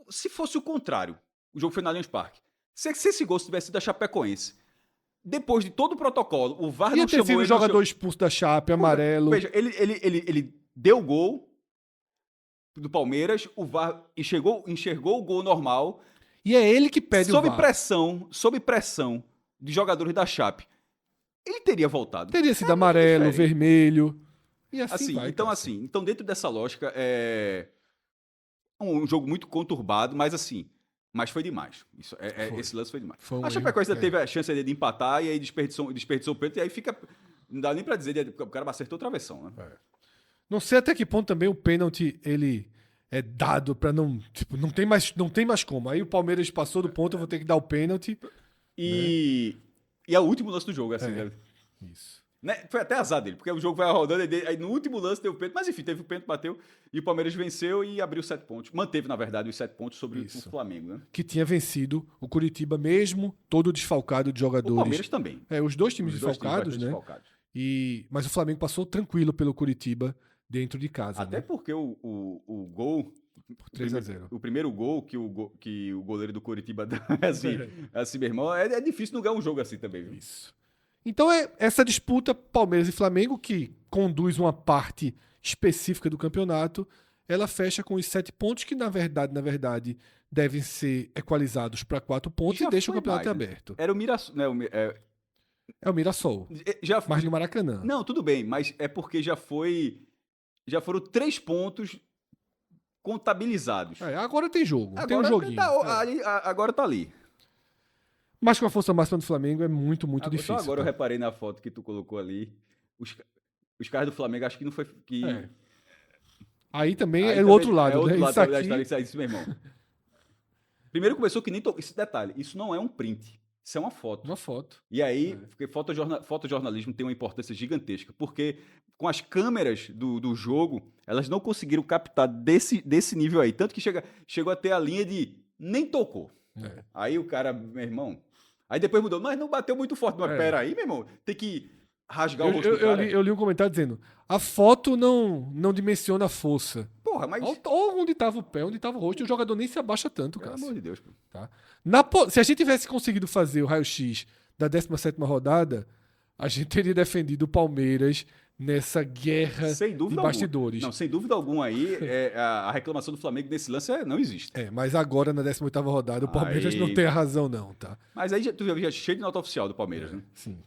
se fosse o contrário, o jogo foi no Allianz Parque. Se esse gol tivesse sido da Chapecoense, depois de todo o protocolo, o VAR não chamou ele... o jogador expulso da Chape, amarelo. Veja, ele deu o gol do Palmeiras, o VAR enxergou o gol normal. E é ele que pede o VAR. Sob pressão de jogadores da Chape, ele teria voltado. Teria sido amarelo, vermelho, e assim vai. Então dentro dessa lógica, Um jogo muito conturbado, mas assim, mas foi demais. Foi. Esse lance foi demais. Foi um A Chapecoense erro, ainda teve a chance ali de empatar e aí desperdiçou o pênalti, e aí fica. Não dá nem pra dizer, o cara acertou o travessão, né? Não sei até que ponto também o pênalti ele é dado pra não, tipo, não tem mais como. Aí o Palmeiras passou do ponto, eu vou ter que dar o pênalti. E é o último lance do jogo, assim, né? Isso. Né? Foi até azar dele, porque o jogo vai rodando, aí no último lance teve o pênalti, mas enfim, teve o pênalti, bateu, e o Palmeiras venceu e abriu 7 pontos. Manteve, na verdade, os 7 pontos sobre o Flamengo, né? Que tinha vencido o Curitiba mesmo, todo desfalcado de O jogadores. Palmeiras também. Os dois times Os dois desfalcados, times né? desfalcados. Mas o Flamengo passou tranquilo pelo Curitiba dentro de casa, Até né? porque o gol. Por 3-0. O primeiro gol que o goleiro do Coritiba dá, assim, meu irmão, é difícil não ganhar um jogo assim também, viu? Isso. Então é essa disputa Palmeiras e Flamengo, que conduz uma parte específica do campeonato, ela fecha com os 7 pontos, que na verdade, devem ser equalizados para 4 pontos Já e deixa o foi campeonato mais, né? aberto. Era o Mirassol. Né, É o Mirassol, já, mas no Maracanã. não, tudo bem, mas é porque já foram 3 pontos contabilizados. Agora tem jogo, tem um Agora joguinho. agora tá ali. Mas com a força máxima do Flamengo é muito difícil. Só agora eu tá? reparei na foto que tu colocou ali. Os caras do Flamengo, acho que não foi. Aí também Aí é o também outro lado, é outro né? lado Isso da história, aqui... isso, meu irmão. Primeiro começou que nem. Esse detalhe, isso não é um print. Isso é uma foto. Uma foto. E aí, porque fotojornalismo tem uma importância gigantesca, porque com as câmeras do jogo, elas não conseguiram captar desse nível aí. Tanto que chegou até a linha de nem tocou. Aí o cara, meu irmão. Aí depois mudou, mas não bateu muito forte. Mas peraí, meu irmão, tem que rasgar o rosto do cara. Eu li um comentário dizendo: a foto não dimensiona a força. Porra, mas. Ou onde estava o pé, onde estava o rosto, e o jogador nem se abaixa tanto, cara. Pelo amor de Deus, pô. Tá? Se a gente tivesse conseguido fazer o raio-x da 17ª rodada, a gente teria defendido o Palmeiras nessa guerra Sem dúvida de bastidores. Não, sem dúvida alguma aí, a reclamação do Flamengo nesse lance não existe. Mas agora, na 18ª rodada, o Palmeiras não tem a razão, não, tá? Mas aí tu já cheio de nota oficial do Palmeiras, né? Sim.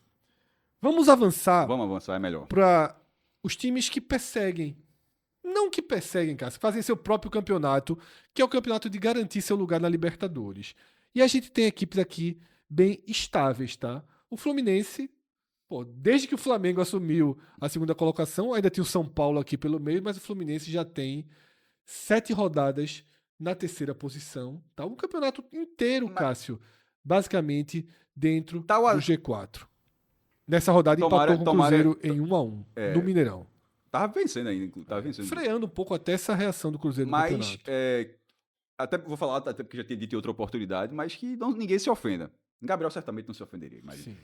Vamos avançar Vamos avançar, é melhor. para os times que perseguem. Não que perseguem, cara, fazem seu próprio campeonato, que é o campeonato de garantir seu lugar na Libertadores. E a gente tem equipes aqui bem estáveis, tá? O Fluminense, desde que o Flamengo assumiu a 2ª colocação, ainda tem o São Paulo aqui pelo meio, mas o Fluminense já tem 7 rodadas na 3ª posição, tá? Um campeonato inteiro, Cássio, basicamente dentro do G4. Nessa rodada empatou com o Cruzeiro em 1-1 no Mineirão. Tava vencendo ainda, Freando um pouco até essa reação do Cruzeiro no campeonato. Até vou falar, até porque já tinha dito em outra oportunidade, mas que ninguém se ofenda. Gabriel certamente não se ofenderia, mas Sim.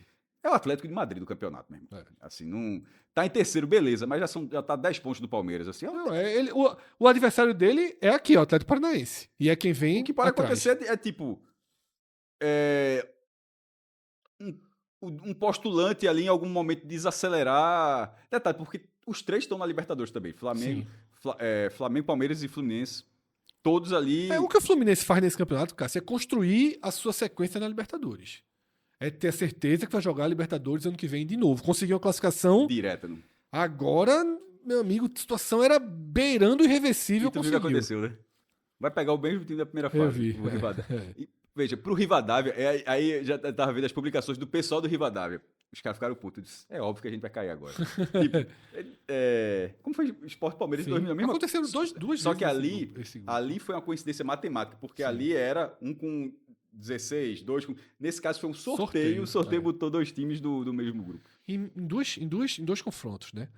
é o Atlético de Madrid do campeonato mesmo. Assim, não tá em terceiro, beleza, mas já tá 10 pontos do Palmeiras. Assim, o adversário dele é aqui, o Atlético Paranaense. E é quem vem. O que pode atrás. acontecer é tipo. Um postulante ali em algum momento desacelerar. Detalhe, porque os 3 estão na Libertadores também. Flamengo, Palmeiras e Fluminense. Todos ali. O que o Fluminense faz nesse campeonato, Cássio, é construir a sua sequência na Libertadores. É ter a certeza que vai jogar a Libertadores ano que vem de novo. Conseguiu uma classificação. Direta, não? Agora, meu amigo, a situação era beirando o irreversível. E tu viu o que aconteceu, né? Vai pegar o mesmo time da primeira fase. Eu vi. O Rivadavia. Veja, pro Rivadavia, aí já tava vendo as publicações do pessoal do Rivadavia. Os caras ficaram putos. É óbvio que a gente vai cair agora. Como foi o Sport Palmeiras em 2000? Aconteceram duas Só vezes. que ali foi uma coincidência matemática, porque ali era um com 16, 2 com... Nesse caso foi um sorteio. O sorteio botou 2 times do mesmo grupo. Em dois confrontos, né?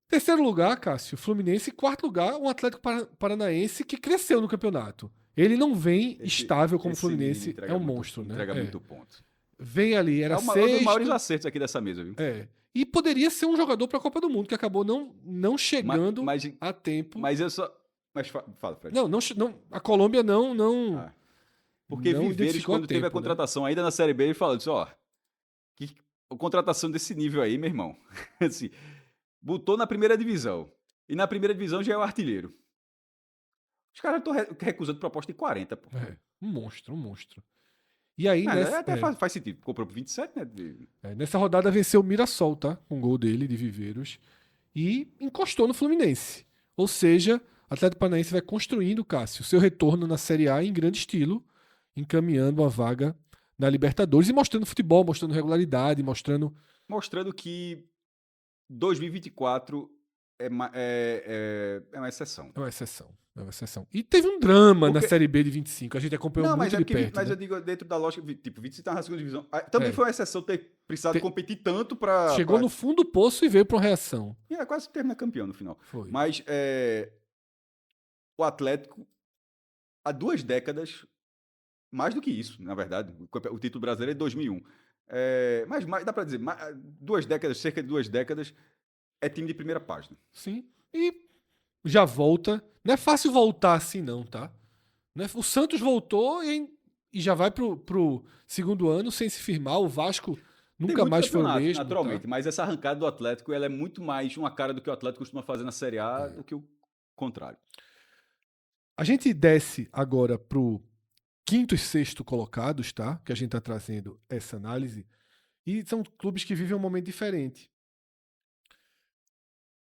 Terceiro lugar, Cássio, Fluminense. Quarto lugar, um Atlético Paranaense que cresceu no campeonato. Ele não vem estável como o Fluminense, é um monstro, né? Entrega muito ponto. Vem ali, era um dos maiores acertos aqui dessa mesa, viu? E poderia ser um jogador para a Copa do Mundo, que acabou não chegando a tempo. Mas eu só... Mas fala, Fred. Não, a Colômbia não porque não Viveiros, quando teve a contratação ainda na Série B, ele falou, disse, que a contratação desse nível aí, meu irmão, assim, botou na primeira divisão. E na primeira divisão já é o artilheiro. Os caras estão recusando proposta de 40, pô. Um monstro. E aí, até faz sentido. Comprou por 27, né? Nessa rodada venceu o Mirassol, tá? Com o gol dele, de Viveiros. E encostou no Fluminense. Ou seja, Atlético Paranaense vai construindo, Cássio, seu retorno na Série A em grande estilo, encaminhando uma vaga na Libertadores e mostrando futebol, mostrando regularidade, mostrando que 2024 é uma exceção. É uma exceção. É uma exceção. E teve um drama na Porque- Série B de 25. A gente acompanhou Não, muito mas é de porque, perto. mas né? eu digo dentro da lógica, tipo, o Vitória tá na segunda divisão. Também É. foi uma exceção ter precisado competir tanto pra... Chegou no fundo do poço e veio para uma reação. Quase termina campeão no final. Foi. Mas o Atlético, há 2 décadas, mais do que isso, na verdade, o título brasileiro é de 2001. Mas dá pra dizer, 2 décadas, cerca de 2 décadas, é time de primeira página. Sim. E já volta. Não é fácil voltar assim, não, tá? Não é- O Santos voltou e já vai pro segundo ano sem se firmar. O Vasco Tem nunca muito mais foi o campeonato, mesmo. naturalmente, Tá? mas essa arrancada do Atlético, ela é muito mais uma cara do que o Atlético costuma fazer na Série A do que o contrário. A gente desce agora pro quinto e sexto colocados, tá? Que a gente tá trazendo essa análise. E são clubes que vivem um momento diferente.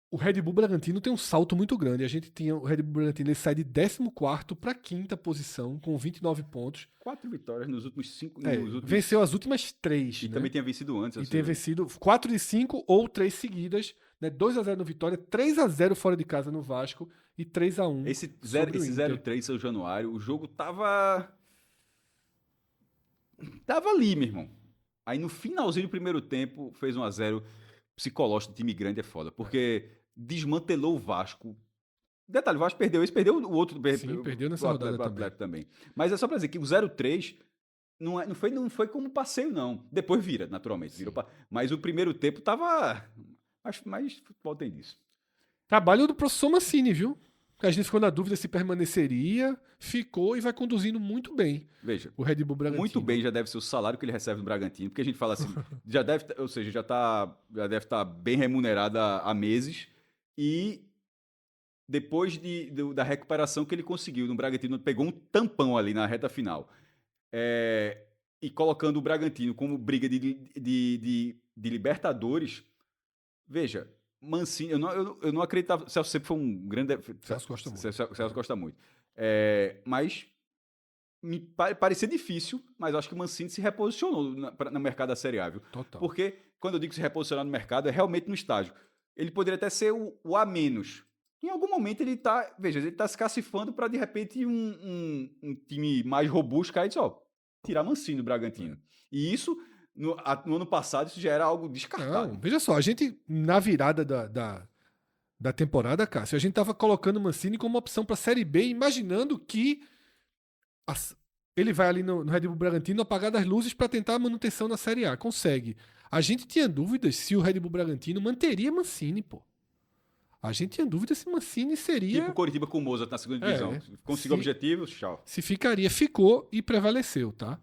O Red Bull Bragantino tem um salto muito grande. A gente tinha o Red Bull Bragantino, ele sai de 14º para quinta posição com 29 pontos. 4 vitórias nos últimos 5... Venceu as últimas 3. E né? também tinha vencido antes. E tem vencido 4 de 5 ou 3 seguidas. Né? 2-0 no Vitória, 3-0 fora de casa no Vasco e 3-1 Esse sobre o Inter. 0-3, São Januário, o jogo tava ali, meu irmão. Aí no finalzinho do primeiro tempo, fez 1-0. Psicológico do time grande é foda, porque desmantelou o Vasco. Detalhe, o Vasco perdeu esse, perdeu o outro. Sim, perdeu nessa o rodada Atlético também. Mas é só pra dizer que o 0-3 não foi como passeio, não. Depois vira, naturalmente. Mas o primeiro tempo tava... Mas futebol tem disso. Trabalho do professor Mancini, viu? A gente ficou na dúvida se permaneceria, ficou e vai conduzindo muito bem Veja, o Red Bull Bragantino. muito bem já deve ser o salário que ele recebe no Bragantino, porque a gente fala assim, já deve estar bem remunerado há meses, e depois da recuperação que ele conseguiu no Bragantino, pegou um tampão ali na reta final, e colocando o Bragantino como briga de Libertadores, veja, Mancini, eu não acreditava, Celso sempre foi um grande... Celso gosta muito. Celso gosta muito. Mas me parecia difícil, mas eu acho que o Mancini se reposicionou no mercado da Série A, viu? Total. Porque quando eu digo se reposicionar no mercado, é realmente no estágio. Ele poderia até ser o A-. Em algum momento ele tá se cacifando para de repente um time mais robusto cair e dizer, tirar Mancini do Bragantino. E isso, no ano passado, isso já era algo descartado. Não, veja só, a gente, na virada da temporada, Cássio, a gente tava colocando o Mancini como opção para a Série B, imaginando que ele vai ali no Red Bull Bragantino apagar das luzes para tentar a manutenção na Série A. Consegue. A gente tinha dúvidas se o Red Bull Bragantino manteria Mancini, pô. A gente tinha dúvida se Mancini seria... Tipo o Coritiba com o Mozart na segunda divisão. Conseguiu objetivos, tchau. Se ficaria, ficou e prevaleceu, tá?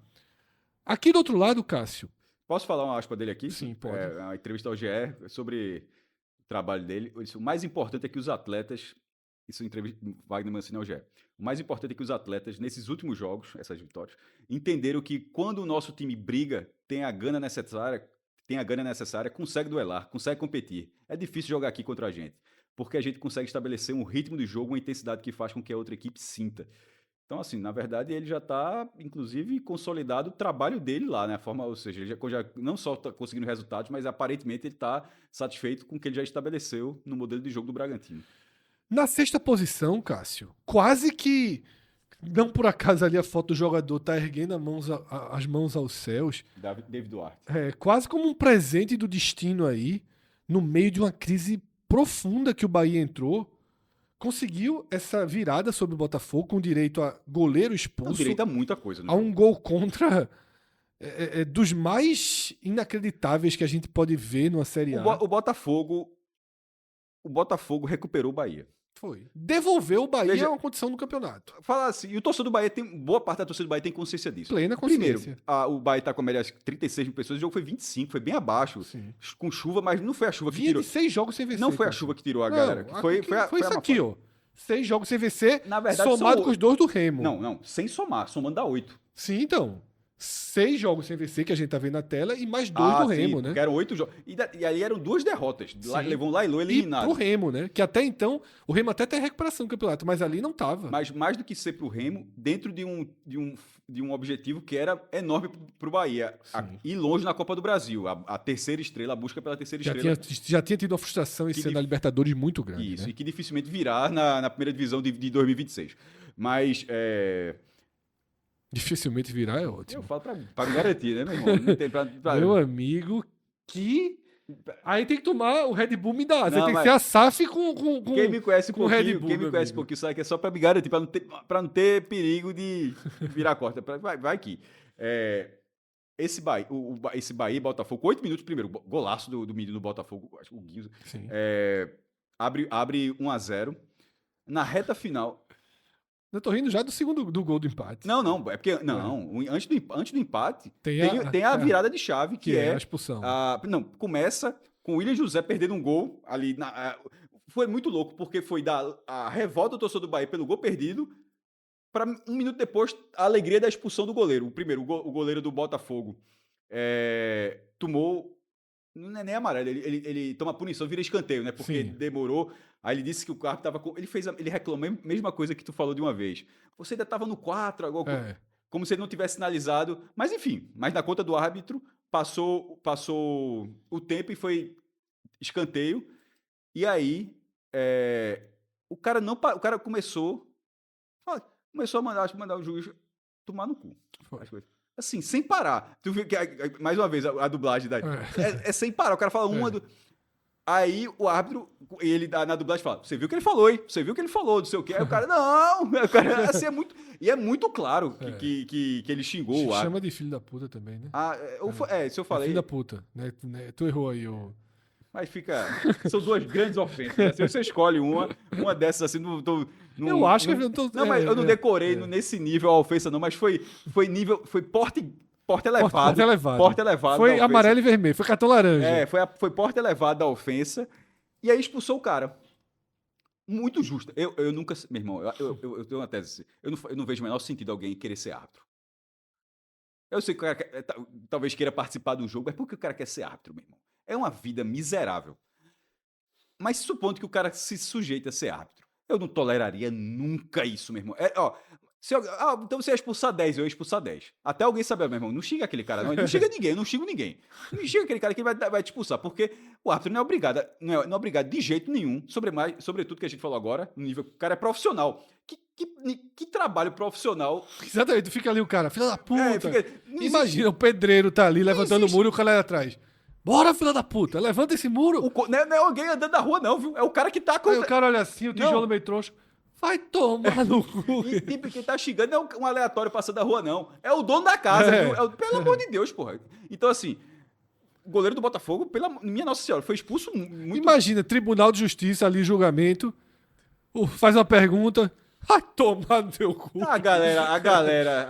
Aqui do outro lado, Cássio. Posso falar uma aspa dele aqui? Sim, pode. Uma entrevista ao GE sobre o trabalho dele. Ele disse, o mais importante é que os atletas... Isso é entrevista Wagner Mancini ao GE. O mais importante é que os atletas, nesses últimos jogos, essas vitórias, entenderam que quando o nosso time briga, tem a gana necessária, consegue duelar, consegue competir. É difícil jogar aqui contra a gente, porque a gente consegue estabelecer um ritmo de jogo, uma intensidade que faz com que a outra equipe sinta. Então, assim, na verdade, ele já está, inclusive, consolidado o trabalho dele lá, né? Ou seja, ele já não só está conseguindo resultados, mas aparentemente ele está satisfeito com o que ele já estabeleceu no modelo de jogo do Bragantino. Na sexta posição, Cássio, quase que, não por acaso ali a foto do jogador tá erguendo as mãos aos céus. David Duarte. Quase como um presente do destino aí, no meio de uma crise profunda que o Bahia entrou, conseguiu essa virada sobre o Botafogo com direito a goleiro expulso. Direito a muita coisa. A um gol contra dos mais inacreditáveis que a gente pode ver numa Série A. O Botafogo recuperou o Bahia. Foi. Devolveu o Bahia a uma condição no campeonato. Fala assim, e o torcedor do Bahia boa parte da torcida do Bahia tem consciência disso. Plena consciência. Primeiro, o Bahia tá com a média de 36 mil pessoas, o jogo foi 25, foi bem abaixo. Sim. Com chuva, mas não foi a chuva que Vinha tirou. de 6 jogos sem vencer. Não foi a cara. chuva que tirou a Não, galera. Foi isso aqui, ó. 6 jogos sem vencer, Na verdade, somado são com os 2 do Remo. Não, sem somar, somando dá 8. Sim, então. 6 jogos sem vencer, que a gente tá vendo na tela, e mais 2 do Remo, né? Porque eram 8 jogos. E aí eram 2 derrotas. Levou um Lailu E eliminado. pro Remo, né? Que até então, o Remo até tem recuperação do campeonato, mas ali não tava. Mas mais do que ser pro Remo, dentro de um objetivo que era enorme pro Bahia. Ir longe na Copa do Brasil. A terceira estrela, a busca pela terceira estrela. Já tinha tido uma frustração esse ano na Libertadores muito grande. Isso, né? e que dificilmente virá na primeira divisão de 2026. Mas... Dificilmente virar é ótimo. Eu falo pra me garantir, né, meu irmão? Não tem Meu amigo, que... Aí tem que tomar o Red Bull me dá. Você Não, tem que mas- ser a SAF com Quem me conhece um com o Red pouquinho, Bull, quem me meu conhece um amigo. pouquinho sabe que é só pra me garantir, pra não ter perigo de virar corta. Vai aqui. Esse Bahia e Botafogo, com 8 minutos primeiro, golaço do menino do Botafogo, acho que o Guinzo, Sim. abre 1-0. Na reta final... Eu tô rindo já do segundo do gol do empate. Não, é porque... Antes do empate, Tem tem a virada de chave, que é a expulsão. Não, começa com o William José perdendo um gol ali. Foi muito louco, porque foi a revolta do torcedor do Bahia pelo gol perdido, para 1 minuto depois, a alegria da expulsão do goleiro. O primeiro, o goleiro do Botafogo tomou... Não é nem amarelo, ele toma punição, vira escanteio, né? Porque Sim. demorou. Aí ele disse que o carro tava com... Ele reclamou a mesma coisa que tu falou de uma vez. Você ainda tava no 4, agora... Como se ele não tivesse sinalizado. Mas enfim, mas na conta do árbitro, passou o tempo e foi escanteio. E aí, o cara começou a mandar o juiz tomar no cu. Foi. As coisas. Assim, sem parar. Tu viu que, mais uma vez, a dublagem daí. É sem parar. O cara fala Aí o árbitro, ele na dublagem fala: Você viu o que ele falou, hein? Você viu o que ele falou, não sei o quê. Aí o cara, não! O cara, assim, e é muito claro que ele xingou o árbitro. Chama de filho da puta também, né? Se eu falei. Filho da puta, né? Tu errou aí, ô. Mas fica. São 2 grandes ofensas. Né? Se você escolhe uma dessas assim, Eu acho que eu tô. Não, mas eu não decorei nesse nível a ofensa, não, mas foi nível. Foi porte elevado. Porte elevado. Foi amarelo e vermelho, foi cartão laranja. Foi porte elevado da ofensa. E aí expulsou o cara. Muito justo. Eu nunca. Meu irmão, eu tenho uma tese. Eu não vejo o menor sentido alguém querer ser árbitro. Eu sei que o cara talvez queira participar do jogo, mas por que o cara quer ser árbitro, meu irmão? É uma vida miserável. Mas supondo que o cara se sujeite a ser árbitro. Eu não toleraria nunca isso, meu irmão. Então você ia expulsar 10, eu ia expulsar 10. Até alguém saber, meu irmão, não xinga aquele cara, não xinga ninguém, eu não xingo ninguém. Não xinga aquele cara que vai te expulsar, porque o árbitro não é obrigado, não é obrigado de jeito nenhum, sobretudo que a gente falou agora, no nível que o cara é profissional. Que trabalho profissional. Exatamente, fica ali o cara, filha da puta. Imagina, existe. o pedreiro tá ali levantando o muro e o cara lá atrás. Bora, filha da puta, levanta esse muro. Não é alguém andando na rua, não, viu? É o cara que tá... Aí o cara olha assim, o tijolo meio troncho. Vai tomar no cu. E tipo, quem tá xingando não é um aleatório passando da rua, não. É o dono da casa, viu? Pelo amor de Deus, porra. Então, assim, o goleiro do Botafogo, minha Nossa Senhora, foi expulso muito... Imagina, Tribunal de Justiça ali, julgamento, faz uma pergunta, vai tomar no teu cu. A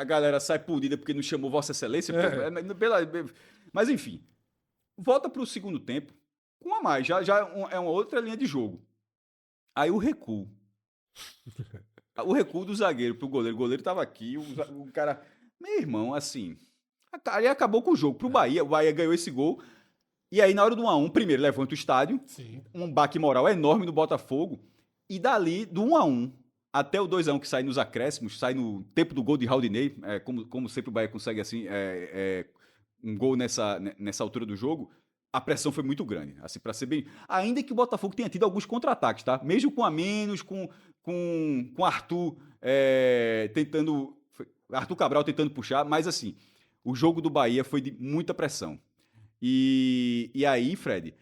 galera sai punida porque não chamou Vossa Excelência. Mas, enfim, volta pro segundo tempo com a mais. Já é uma outra linha de jogo. Aí o recuo. O recuo do zagueiro pro goleiro. O goleiro tava aqui, o cara... Meu irmão, assim... Aí acabou com o jogo. Pro Bahia, o Bahia ganhou esse gol. E aí, na hora do 1-1, primeiro levanta o estádio. Sim. Um baque moral enorme no Botafogo. E dali, do 1-1 até o 2-1, que sai nos acréscimos, sai no tempo do gol de Raudinei, como sempre o Bahia consegue, assim, um gol nessa altura do jogo, a pressão foi muito grande. Assim, para ser bem... Ainda que o Botafogo tenha tido alguns contra-ataques, tá? Mesmo com a menos, com Arthur tentando... Arthur Cabral tentando puxar, mas assim, o jogo do Bahia foi de muita pressão. E aí, Fred,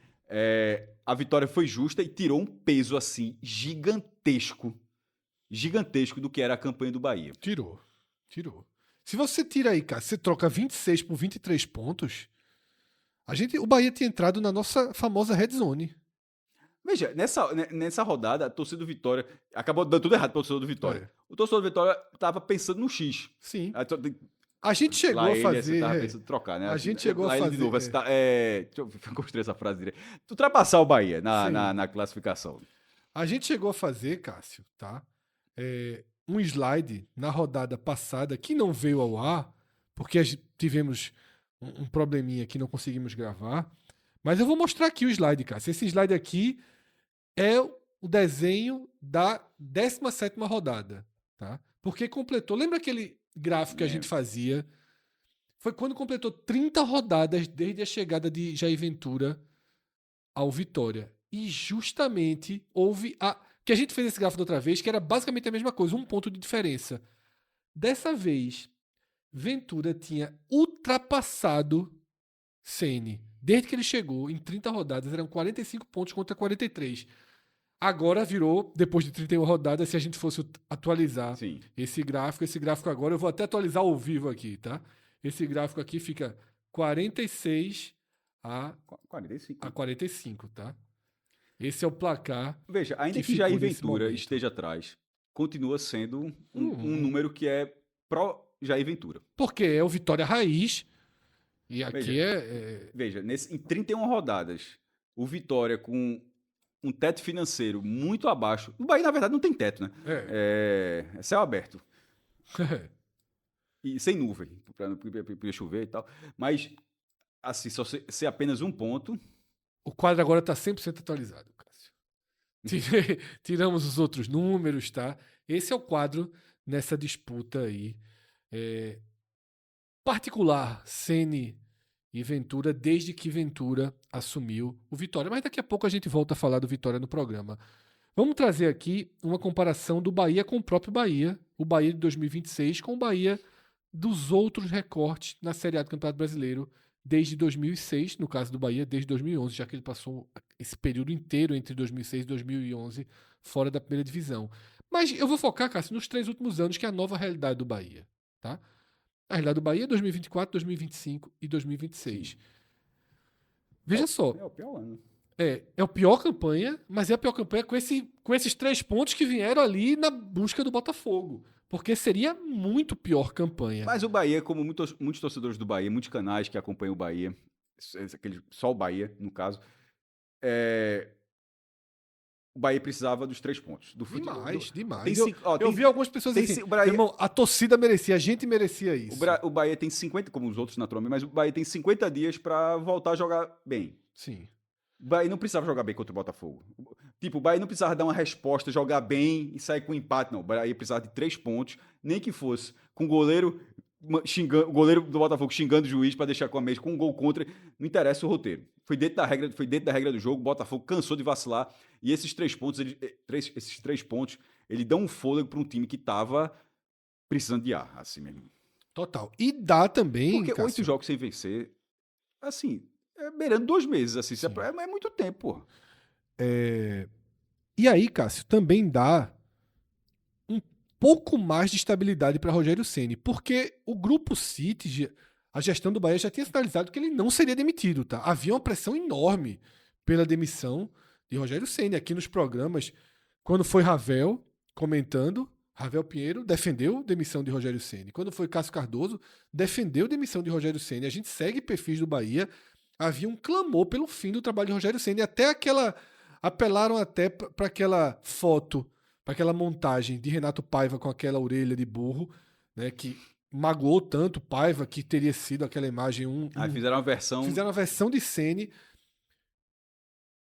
a vitória foi justa e tirou um peso assim gigantesco do que era a campanha do Bahia. Tirou. Se você tira aí, cara, você troca 26 por 23 pontos, o Bahia tinha entrado na nossa famosa red zone. Veja, nessa rodada, a torcida do Vitória acabou dando tudo errado para o torcedor do Vitória. O torcedor do Vitória estava pensando no X. Sim. A gente chegou a fazer... Você tava pensando em trocar, né? A gente chegou a fazer... De novo, deixa eu construir essa frase direito. Ultrapassar o Bahia na classificação. A gente chegou a fazer, Cássio, tá? Um slide na rodada passada que não veio ao ar, porque tivemos um probleminha que não conseguimos gravar. Mas eu vou mostrar aqui o slide, cara. Esse slide aqui é o desenho da 17ª rodada, tá? Porque completou... Lembra aquele gráfico que a gente fazia? Foi quando completou 30 rodadas desde a chegada de Jair Ventura ao Vitória. E justamente houve que a gente fez esse gráfico da outra vez, que era basicamente a mesma coisa, um ponto de diferença. Dessa vez, Ventura tinha ultrapassado Ceni. Desde que ele chegou, em 30 rodadas, eram 45 pontos contra 43. Agora virou, depois de 31 rodadas, se a gente fosse atualizar esse gráfico agora, eu vou até atualizar ao vivo aqui, tá? Esse gráfico aqui fica 46 a 45, tá? Esse é o placar. Veja, ainda que Jair Ventura esteja atrás, continua sendo um número que é pró Jair Ventura. Porque é o Vitória raiz. E aqui Veja, em 31 rodadas, o Vitória com um teto financeiro muito abaixo. O Bahia, na verdade, não tem teto, né? É céu aberto. E sem nuvem, para não chover e tal. Mas, assim, só ser apenas um ponto. O quadro agora está 100% atualizado, Cássio. Tiramos os outros números, tá? Esse é o quadro nessa disputa aí. Particular, Ceni e Ventura, desde que Ventura assumiu o Vitória. Mas daqui a pouco a gente volta a falar do Vitória no programa. Vamos trazer aqui uma comparação do Bahia com o próprio Bahia. O Bahia de 2026 com o Bahia dos outros recortes na Série A do Campeonato Brasileiro desde 2006, no caso do Bahia, desde 2011, já que ele passou esse período inteiro entre 2006 e 2011 fora da primeira divisão. Mas eu vou focar, Cássio, nos 3 últimos anos, que é a nova realidade do Bahia, tá? A realidade do Bahia é 2024, 2025 e 2026. Veja só. É o pior ano. É a pior campanha, mas é a pior campanha com esses 3 pontos que vieram ali na busca do Botafogo. Porque seria muito pior campanha. Mas o Bahia, como muitos torcedores do Bahia, muitos canais que acompanham o Bahia, só o Bahia, no caso, o Bahia precisava dos 3 pontos. Demais. Eu vi algumas pessoas assim, irmão, a torcida merecia, a gente merecia isso. O Bahia tem 50, como os outros naturalmente, mas o Bahia tem 50 dias para voltar a jogar bem. Sim. O Bahia não precisava jogar bem contra o Botafogo. Tipo, o Bahia não precisava dar uma resposta, jogar bem e sair com empate, não. O Bahia precisava de 3 pontos, nem que fosse com o goleiro o goleiro do Botafogo xingando o juiz para deixar com a mesa, com um gol contra. Não interessa o roteiro. Foi dentro da regra do jogo. O Botafogo cansou de vacilar. E esses 3 pontos, ele dão um fôlego para um time que tava precisando de ar, assim mesmo. Total. E dá também, porque Cássio, 8 jogos sem vencer, assim, beirando 2 meses, assim, é muito tempo, pô. E aí, Cássio, também dá um pouco mais de estabilidade para Rogério Ceni, porque o Grupo City, a gestão do Bahia já tinha sinalizado que ele não seria demitido, tá? Havia uma pressão enorme pela demissão de Rogério Ceni. Aqui nos programas, quando foi Ravel comentando, Ravel Pinheiro defendeu a demissão de Rogério Ceni. Quando foi Cássio Cardoso, defendeu a demissão de Rogério Ceni. A gente segue perfis do Bahia. Havia um clamor pelo fim do trabalho de Rogério Ceni. Apelaram até para aquela foto, para aquela montagem de Renato Paiva com aquela orelha de burro, né, que magoou tanto Paiva que teria sido aquela imagem fizeram uma versão de Ceni,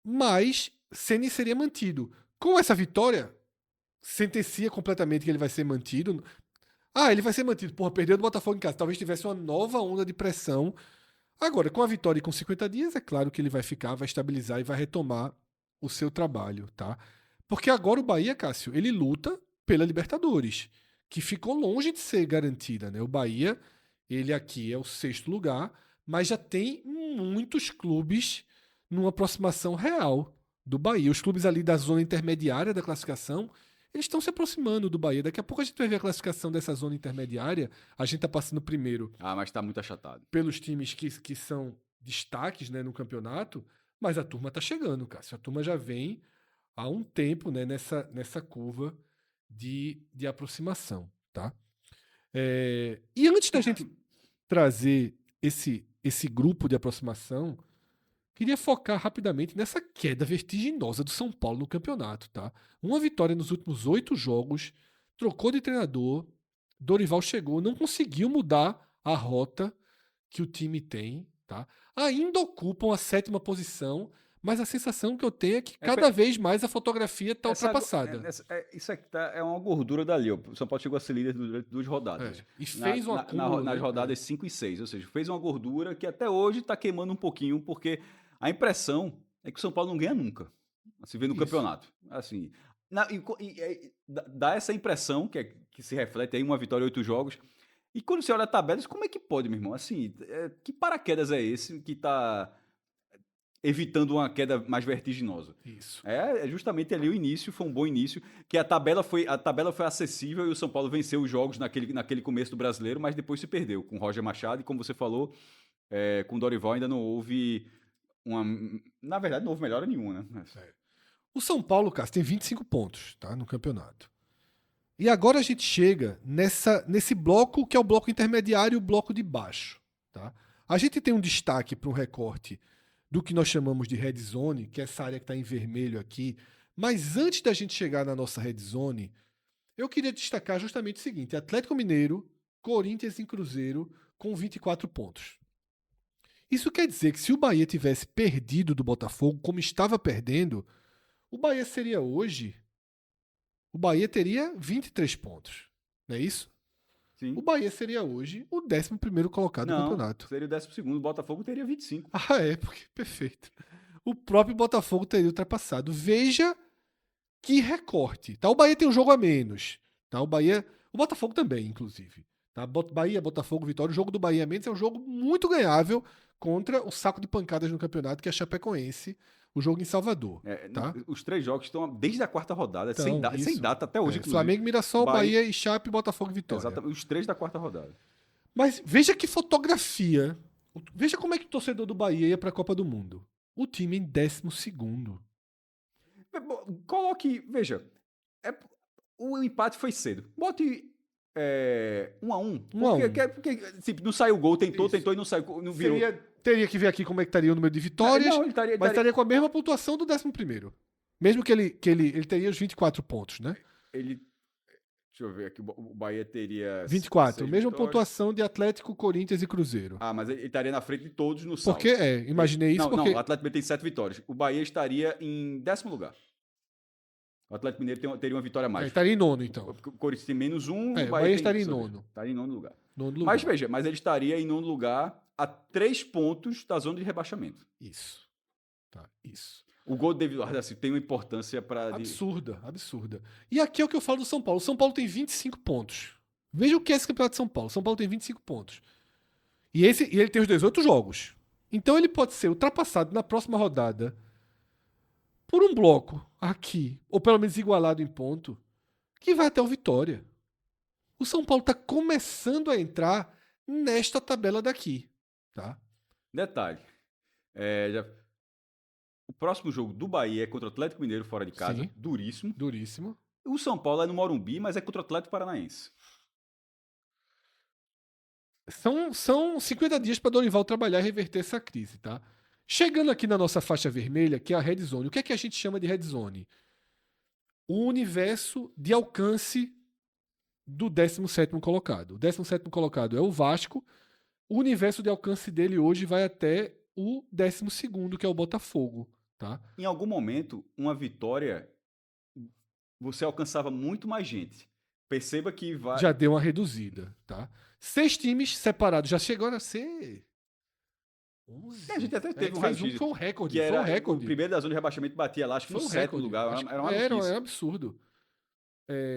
mas Ceni seria mantido. Com essa vitória, sentencia completamente que ele vai ser mantido. Ele vai ser mantido. Porra, perdeu do Botafogo em casa. Talvez tivesse uma nova onda de pressão. Agora, com a vitória e com 50 dias, é claro que ele vai ficar, vai estabilizar e vai retomar o seu trabalho, tá? Porque agora o Bahia, Cássio, ele luta pela Libertadores, que ficou longe de ser garantida, né? O Bahia, ele aqui é o 6º lugar, mas já tem muitos clubes numa aproximação real do Bahia. Os clubes ali da zona intermediária da classificação, eles estão se aproximando do Bahia. Daqui a pouco a gente vai ver a classificação dessa zona intermediária. A gente está passando primeiro. Mas está muito achatado. Pelos times que são destaques, né, no campeonato, mas a turma está chegando, Cássio. A turma já vem há um tempo, né, nessa curva de aproximação, tá? E antes da gente trazer esse grupo de aproximação, queria focar rapidamente nessa queda vertiginosa do São Paulo no campeonato, tá? Uma vitória nos últimos 8 jogos, trocou de treinador, Dorival chegou, não conseguiu mudar a rota que o time tem, tá? Ainda ocupam a 7ª posição, mas a sensação que eu tenho é que cada vez mais a fotografia está ultrapassada. Isso aqui é uma gordura dali. O São Paulo chegou a ser líder durante 2 rodadas. E fez um acúmulo. Nas rodadas 5 e 6. Ou seja, fez uma gordura que até hoje está queimando um pouquinho, porque a impressão é que o São Paulo não ganha nunca. Se vê no campeonato. Assim, dá essa impressão que se reflete aí uma vitória em 8 jogos. E quando você olha a tabela, como é que pode, meu irmão? Assim, que paraquedas é esse que está evitando uma queda mais vertiginosa? Isso. É justamente ali o início, foi um bom início, que a tabela foi acessível e o São Paulo venceu os jogos naquele começo do Brasileiro, mas depois se perdeu com o Roger Machado e, como você falou, com o Dorival ainda não houve na verdade, não houve melhora nenhuma, né? O São Paulo, Cássio, tem 25 pontos, tá, no campeonato. E agora a gente chega nesse bloco que é o bloco intermediário e o bloco de baixo. Tá? A gente tem um destaque para um recorte do que nós chamamos de red zone, que é essa área que está em vermelho aqui. Mas antes da gente chegar na nossa red zone, eu queria destacar justamente o seguinte: Atlético Mineiro, Corinthians e Cruzeiro com 24 pontos. Isso quer dizer que se o Bahia tivesse perdido do Botafogo, como estava perdendo, o Bahia seria hoje... O Bahia teria 23 pontos, não é isso? Sim. O Bahia seria hoje o 11º colocado do campeonato. Seria o 12º, o Botafogo teria 25. Ah, porque perfeito. O próprio Botafogo teria ultrapassado. Veja que recorte. Tá? O Bahia tem um jogo a menos. Tá? O Botafogo também, inclusive. Tá? Bahia, Botafogo, Vitória. O jogo do Bahia a menos é um jogo muito ganhável contra o saco de pancadas no campeonato, que é a Chapecoense. O jogo em Salvador. Tá? Os 3 jogos estão desde a 4ª rodada, sem data até hoje. Flamengo, Mirassol, Bahia e Chape, Botafogo e Vitória. Exatamente, os 3 da 4ª rodada. Mas veja que fotografia. Veja como é que o torcedor do Bahia ia para a Copa do Mundo. O time em 12º. Coloque, veja, o empate foi cedo. Bote 1-1. Porque não saiu o gol, tentou e não saiu, não virou. Teria que ver aqui como é que estaria o número de vitórias, mas estaria com a mesma pontuação do 11º. Mesmo que ele teria os 24 pontos, né? Deixa eu ver aqui, o Bahia teria 24, mesma pontuação de Atlético, Corinthians e Cruzeiro. Mas ele estaria na frente de todos no saldo. Porque, imaginei isso porque... Não, o Atlético Mineiro tem 7 vitórias. O Bahia estaria em 10º lugar. O Atlético Mineiro teria uma vitória a mais. Estaria em 9º, então. O Corinthians tem -1, o Bahia estaria em 9º. Estaria em 9º lugar. 9º lugar. Mas veja, ele estaria em 9º lugar a 3 pontos da zona de rebaixamento. Isso. Tá, isso. O gol do David Ward tem uma importância para... Absurda. E aqui é o que eu falo do São Paulo. O São Paulo tem 25 pontos. Veja o que é esse campeonato de São Paulo. O São Paulo tem 25 pontos. E ele tem os 18 jogos. Então ele pode ser ultrapassado na próxima rodada por um bloco aqui, ou pelo menos igualado em ponto, que vai até o Vitória. O São Paulo está começando a entrar nesta tabela daqui. Tá? Detalhe. O próximo jogo do Bahia é contra o Atlético Mineiro fora de casa. Sim. Duríssimo. O São Paulo é no Morumbi, mas é contra o Atlético Paranaense. São 50 dias para Dorival trabalhar e reverter essa crise, tá? Chegando aqui na nossa faixa vermelha, que é a Red Zone. O que é que a gente chama de Red Zone? O universo de alcance do 17º colocado. O 17º colocado é o Vasco. O universo de alcance dele hoje vai até o 12º, que é o Botafogo. Tá? Em algum momento, uma vitória, você alcançava muito mais gente. Perceba que vai... Já deu uma reduzida. Tá? 6 times separados. Já chegou a ser... 11. A gente até teve foi um recorde. Que era, foi um recorde. O primeiro da zona de rebaixamento batia lá, acho que no 7º lugar. Era um absurdo.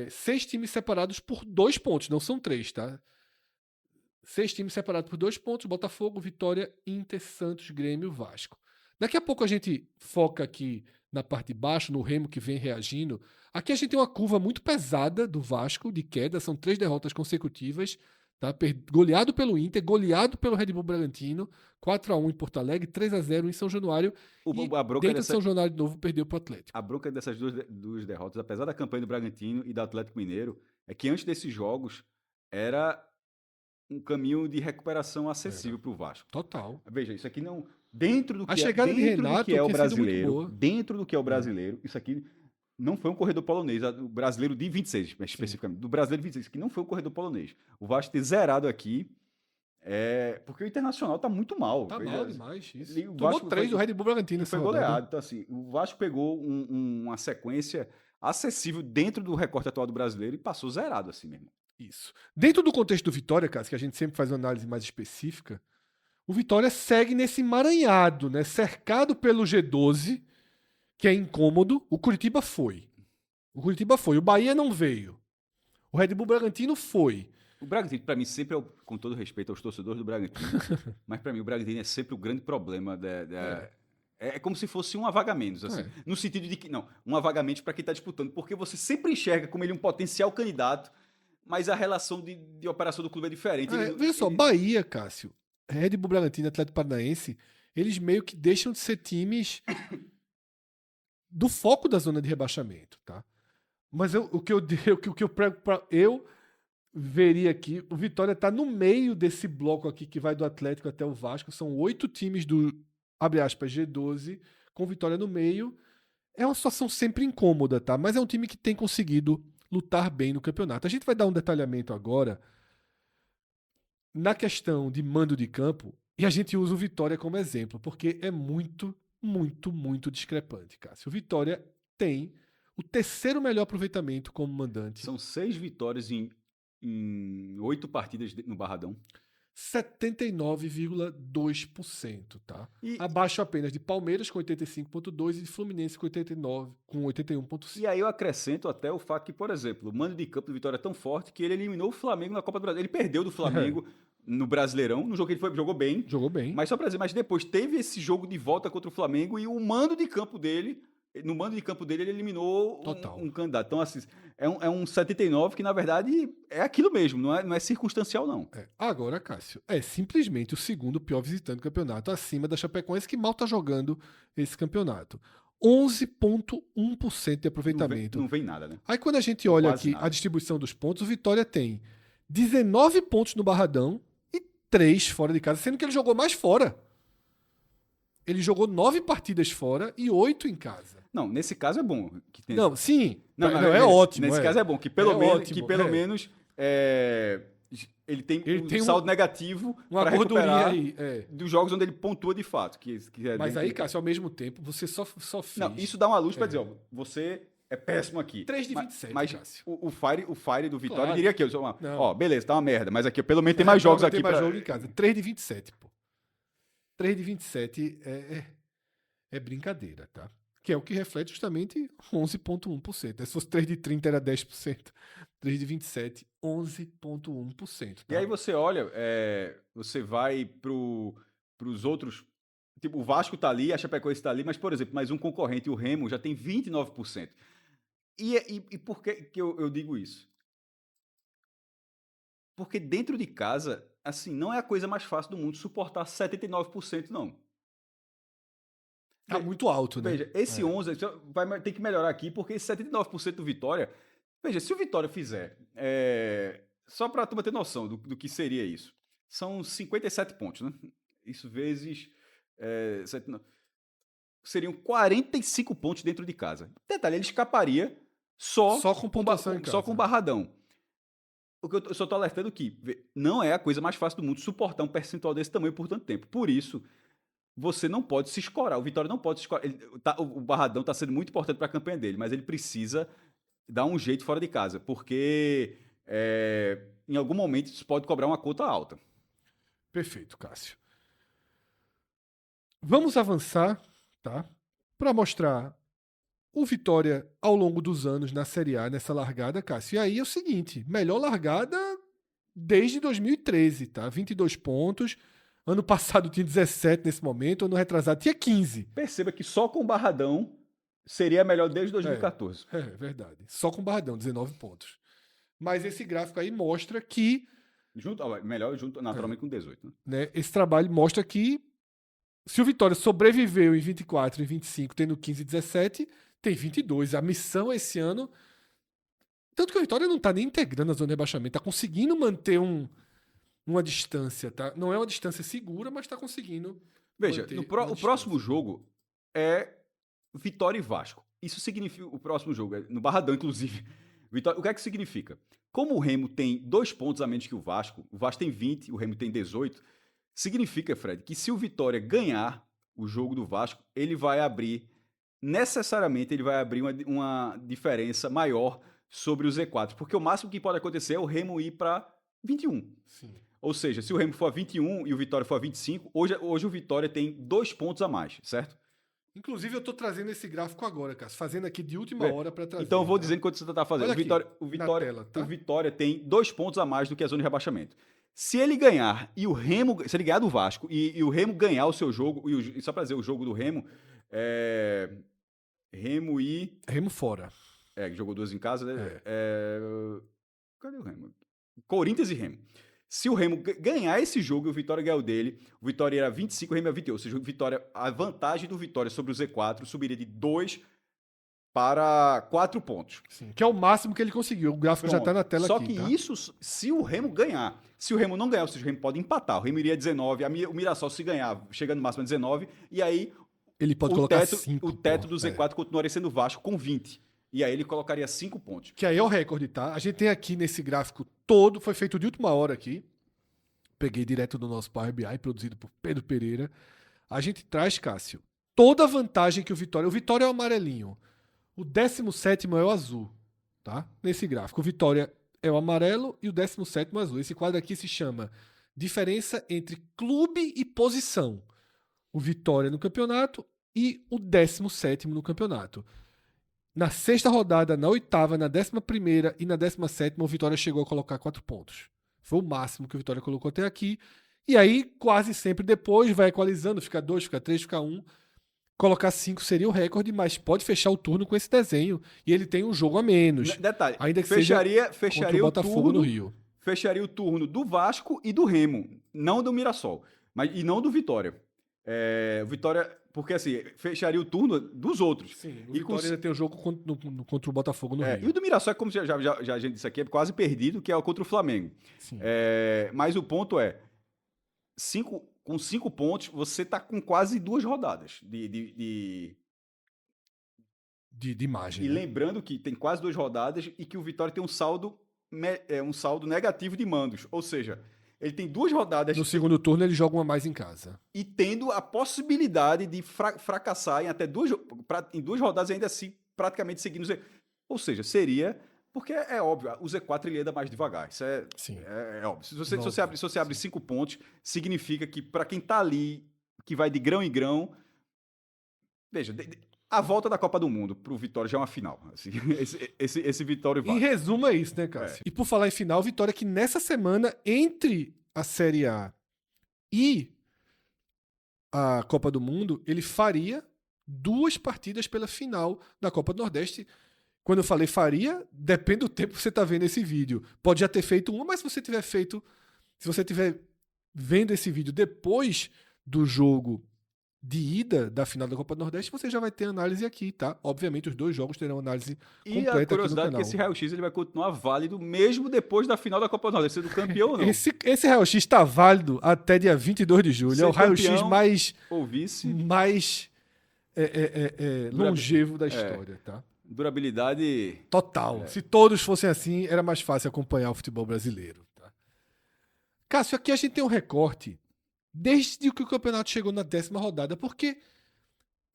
6 times separados por 2 pontos, não são 3, tá? 6 times separados por 2 pontos: Botafogo, Vitória, Inter, Santos, Grêmio, Vasco. Daqui a pouco a gente foca aqui na parte de baixo, no Remo que vem reagindo. Aqui a gente tem uma curva muito pesada do Vasco, de queda, são 3 derrotas consecutivas. Tá? Goleado pelo Inter, goleado pelo Red Bull Bragantino, 4-1 em Porto Alegre, 3-0 em São Januário. De São Januário de novo perdeu para o Atlético. A bronca dessas duas derrotas, apesar da campanha do Bragantino e do Atlético Mineiro, é que antes desses jogos era um caminho de recuperação acessível para o Vasco. Total. Veja, isso aqui não... Dentro do que é o brasileiro, isso aqui não foi um corredor polonês, o brasileiro de 26, especificamente. Do brasileiro de 26, que não foi um corredor polonês. O Vasco ter zerado aqui Porque o Internacional tá muito mal. Tá mal demais, isso. O Tomou Vasco 3 do Red Bull Bragantino. Foi goleado. Então, assim, o Vasco pegou uma sequência acessível dentro do recorte atual do brasileiro e passou zerado, assim mesmo. Isso. Dentro do contexto do Vitória, Cássio, que a gente sempre faz uma análise mais específica, o Vitória segue nesse emaranhado, né? Cercado pelo G12, que é incômodo. O Curitiba foi. O Bahia não veio. O Red Bull Bragantino foi. O Bragantino, para mim, sempre com todo respeito aos torcedores do Bragantino, mas para mim o Bragantino é sempre o grande problema É como se fosse uma vaga a menos, assim, no sentido de que, não, uma vaga a menos para quem está disputando, porque você sempre enxerga como ele um potencial candidato, mas a relação de operação do clube é diferente. Veja só, Bahia, Cássio, Red Bull Bragantino e Atlético Paranaense, eles meio que deixam de ser times do foco da zona de rebaixamento, tá? Mas o que eu veria aqui, o Vitória está no meio desse bloco aqui que vai do Atlético até o Vasco, são 8 times do, abre aspas, G12, com Vitória no meio. É uma situação sempre incômoda, tá? Mas é um time que tem conseguido lutar bem no campeonato. A gente vai dar um detalhamento agora na questão de mando de campo e a gente usa o Vitória como exemplo, porque é muito, muito, muito discrepante, Cássio. O Vitória tem o terceiro melhor aproveitamento como mandante. São 6 vitórias em 8 partidas no Barradão. 79,2%, tá? Abaixo apenas de Palmeiras com 85,2% e de Fluminense com 81,5%. E aí eu acrescento até o fato que, por exemplo, o mando de campo do Vitória é tão forte que ele eliminou o Flamengo na Copa do Brasil. Ele perdeu do Flamengo no Brasileirão, no jogo que ele jogou bem. Jogou bem. Mas só pra dizer, mas depois teve esse jogo de volta contra o Flamengo e o mando de campo dele, no mando de campo dele, ele eliminou um candidato. Então, assim, é um 79 que, na verdade, é aquilo mesmo, não é circunstancial, não. Agora, Cássio, é simplesmente o segundo pior visitante do campeonato, acima da Chapecoense, que mal tá jogando esse campeonato. 11,1% de aproveitamento. Não vem nada, né? Aí, quando a gente olha Quase aqui nada. a distribuição dos pontos, o Vitória tem 19 pontos no Barradão e 3 fora de casa, sendo que ele jogou mais fora. Ele jogou 9 partidas fora e 8 em casa. Não, nesse caso é bom. Não, sim. Não, é ótimo. Nesse caso é bom, que pelo menos ele tem um saldo negativo para recuperar aí, dos jogos onde ele pontua de fato. Mas aí, Cássio, ao mesmo tempo, você só fez... Não, isso dá uma luz para dizer, ó, você é péssimo aqui. 3 de 27, mas Cássio. o Fire do Vitória Claro. diria que ó, beleza, tá uma merda, mas aqui pelo menos tem mais jogos aqui. Tem mais jogo em casa. 3 de 27, pô. 3 de 27 é brincadeira, tá? Que é o que reflete justamente 11,1%. Se fosse 3 de 30 era 10%. 3 de 27, 11,1%. Tá? E aí você olha, você vai pros outros. Tipo, o Vasco tá ali, a Chapecoense tá ali, mas, por exemplo, mais um concorrente, o Remo, já tem 29%. E por que eu digo isso? Porque dentro de casa, assim, não é a coisa mais fácil do mundo suportar 79%, não. Tá muito alto, né? Veja, esse 11 vai ter que melhorar aqui, porque esse 79% do Vitória... Veja, se o Vitória fizer... só para a turma ter noção do que seria isso. São 57 pontos, né? Isso vezes... seriam 45 pontos dentro de casa. Detalhe, ele escaparia só com pontuação em casa. Só com o Barradão. O que eu só estou alertando que não é a coisa mais fácil do mundo suportar um percentual desse tamanho por tanto tempo. Por isso... Você não pode se escorar. O Vitória não pode se escorar. O Barradão está sendo muito importante para a campanha dele, mas ele precisa dar um jeito fora de casa, porque em algum momento isso pode cobrar uma conta alta. Perfeito, Cássio. Vamos avançar, tá? Para mostrar o Vitória ao longo dos anos na Série A, nessa largada, Cássio. E aí é o seguinte, melhor largada desde 2013, tá? 22 pontos. Ano passado tinha 17 nesse momento, ano retrasado tinha 15. Perceba que só com o Barradão seria melhor desde 2014. É verdade. Só com o Barradão, 19 pontos. Mas esse gráfico aí mostra que... Melhor junto naturalmente com 18. Né? Esse trabalho mostra que se o Vitória sobreviveu em 24 e 25, tendo 15 e 17, tem 22. A missão esse ano... Tanto que o Vitória não está nem integrando a zona de rebaixamento, está conseguindo manter uma distância, tá? Não é uma distância segura, mas está conseguindo. Veja, o próximo jogo é Vitória e Vasco. Isso significa o próximo jogo, no Barradão, inclusive. O que é que significa? Como o Remo tem 2 pontos a menos que o Vasco tem 20, o Remo tem 18, significa, Fred, que se o Vitória ganhar o jogo do Vasco, necessariamente ele vai abrir uma diferença maior sobre o Z4, porque o máximo que pode acontecer é o Remo ir para 21. Sim. Ou seja, se o Remo for a 21 e o Vitória for a 25, hoje o Vitória tem 2 pontos a mais, certo? Inclusive, eu tô trazendo esse gráfico agora, Cássio. Fazendo aqui de última hora para trazer. Então eu vou tá? dizendo enquanto você tá fazendo. Olha aqui, O tela, tá? o Vitória tem 2 pontos a mais do que a zona de rebaixamento. Se ele ganhar e o Remo. Se ele ganhar do Vasco e o Remo ganhar o seu jogo, e só para dizer o jogo do Remo, Remo e. Remo fora. Que jogou 2 em casa, né? Cadê o Remo? Corinthians e Remo. Se o Remo ganhar esse jogo e o Vitória ganhar o dele, o Vitória era 25, o Remo era 28. Ou seja, a vantagem do Vitória sobre o Z4 subiria de 2 para 4 pontos. Sim, que é o máximo que ele conseguiu. O gráfico já tá na tela Só aqui. Só que tá? isso, se o Remo ganhar. Se o Remo não ganhar, ou seja, o Remo pode empatar. O Remo iria a 19, o Mirassol, se ganhar, chega no máximo a 19, e aí ele pode colocar 5. O teto do Z4 continuaria sendo o Vasco com 20. E aí ele colocaria 5 pontos. Que aí é o recorde, tá? A gente tem aqui nesse gráfico todo, foi feito de última hora aqui. Peguei direto do nosso Power BI, produzido por Pedro Pereira. A gente traz, Cássio, toda a vantagem que o Vitória é o amarelinho. O 17º é o azul, tá? Nesse gráfico. O Vitória é o amarelo e o 17º é o azul. Esse quadro aqui se chama diferença entre clube e posição. O Vitória no campeonato e o 17º no campeonato. Na 6ª rodada, na 8ª, na 11ª e na 17ª, o Vitória chegou a colocar 4 pontos. Foi o máximo que o Vitória colocou até aqui. E aí, quase sempre depois, vai equalizando, fica 2, fica 3, fica 1. Colocar 5 seria o recorde, mas pode fechar o turno com esse desenho. E ele tem um jogo a menos. Detalhe, ainda que fecharia contra o Botafogo turno, no Rio. Fecharia o turno do Vasco e do Remo, não do Mirassol, e não do Vitória. O Vitória, porque assim, fecharia o turno dos outros. Sim, o Vitória ainda tem o jogo contra o Botafogo no Rio. E o do Mirassol, como já a gente disse aqui, é quase perdido, que é o contra o Flamengo. Mas o ponto é, com 5 pontos, você tá com quase 2 rodadas de imagem. E lembrando que tem quase 2 rodadas e que o Vitória tem um saldo negativo de mandos. Ou seja, ele tem 2 rodadas. No segundo turno, ele joga uma mais em casa. E tendo a possibilidade de fracassar em em 2 rodadas ainda assim, praticamente seguindo o Z. Ou seja, seria. Porque é óbvio, o Z4 ele anda mais devagar. Isso é óbvio. Se você abre 5 pontos, significa que para quem tá ali, que vai de grão em grão. Veja, a volta da Copa do Mundo pro Vitória já é uma final. Assim, esse Vitória vai. Em resumo é isso, né, Cássio? E por falar em final, Vitória que nessa semana, entre a Série A e a Copa do Mundo, ele faria 2 partidas pela final da Copa do Nordeste. Quando eu falei faria, depende do tempo que você tá vendo esse vídeo. Pode já ter feito uma, mas se você tiver vendo esse vídeo depois do jogo de ida da final da Copa do Nordeste, você já vai ter análise aqui, tá? Obviamente, os 2 jogos terão análise completa aqui no canal. E a curiosidade é que esse raio-x ele vai continuar válido mesmo depois da final da Copa do Nordeste, sendo campeão ou não. Esse raio-x está válido até dia 22 de julho. É o raio-x mais longevo da história, tá? Durabilidade... Total. Se todos fossem assim, era mais fácil acompanhar o futebol brasileiro, tá? Cássio, aqui a gente tem um recorte desde que o campeonato chegou na 10ª rodada, porque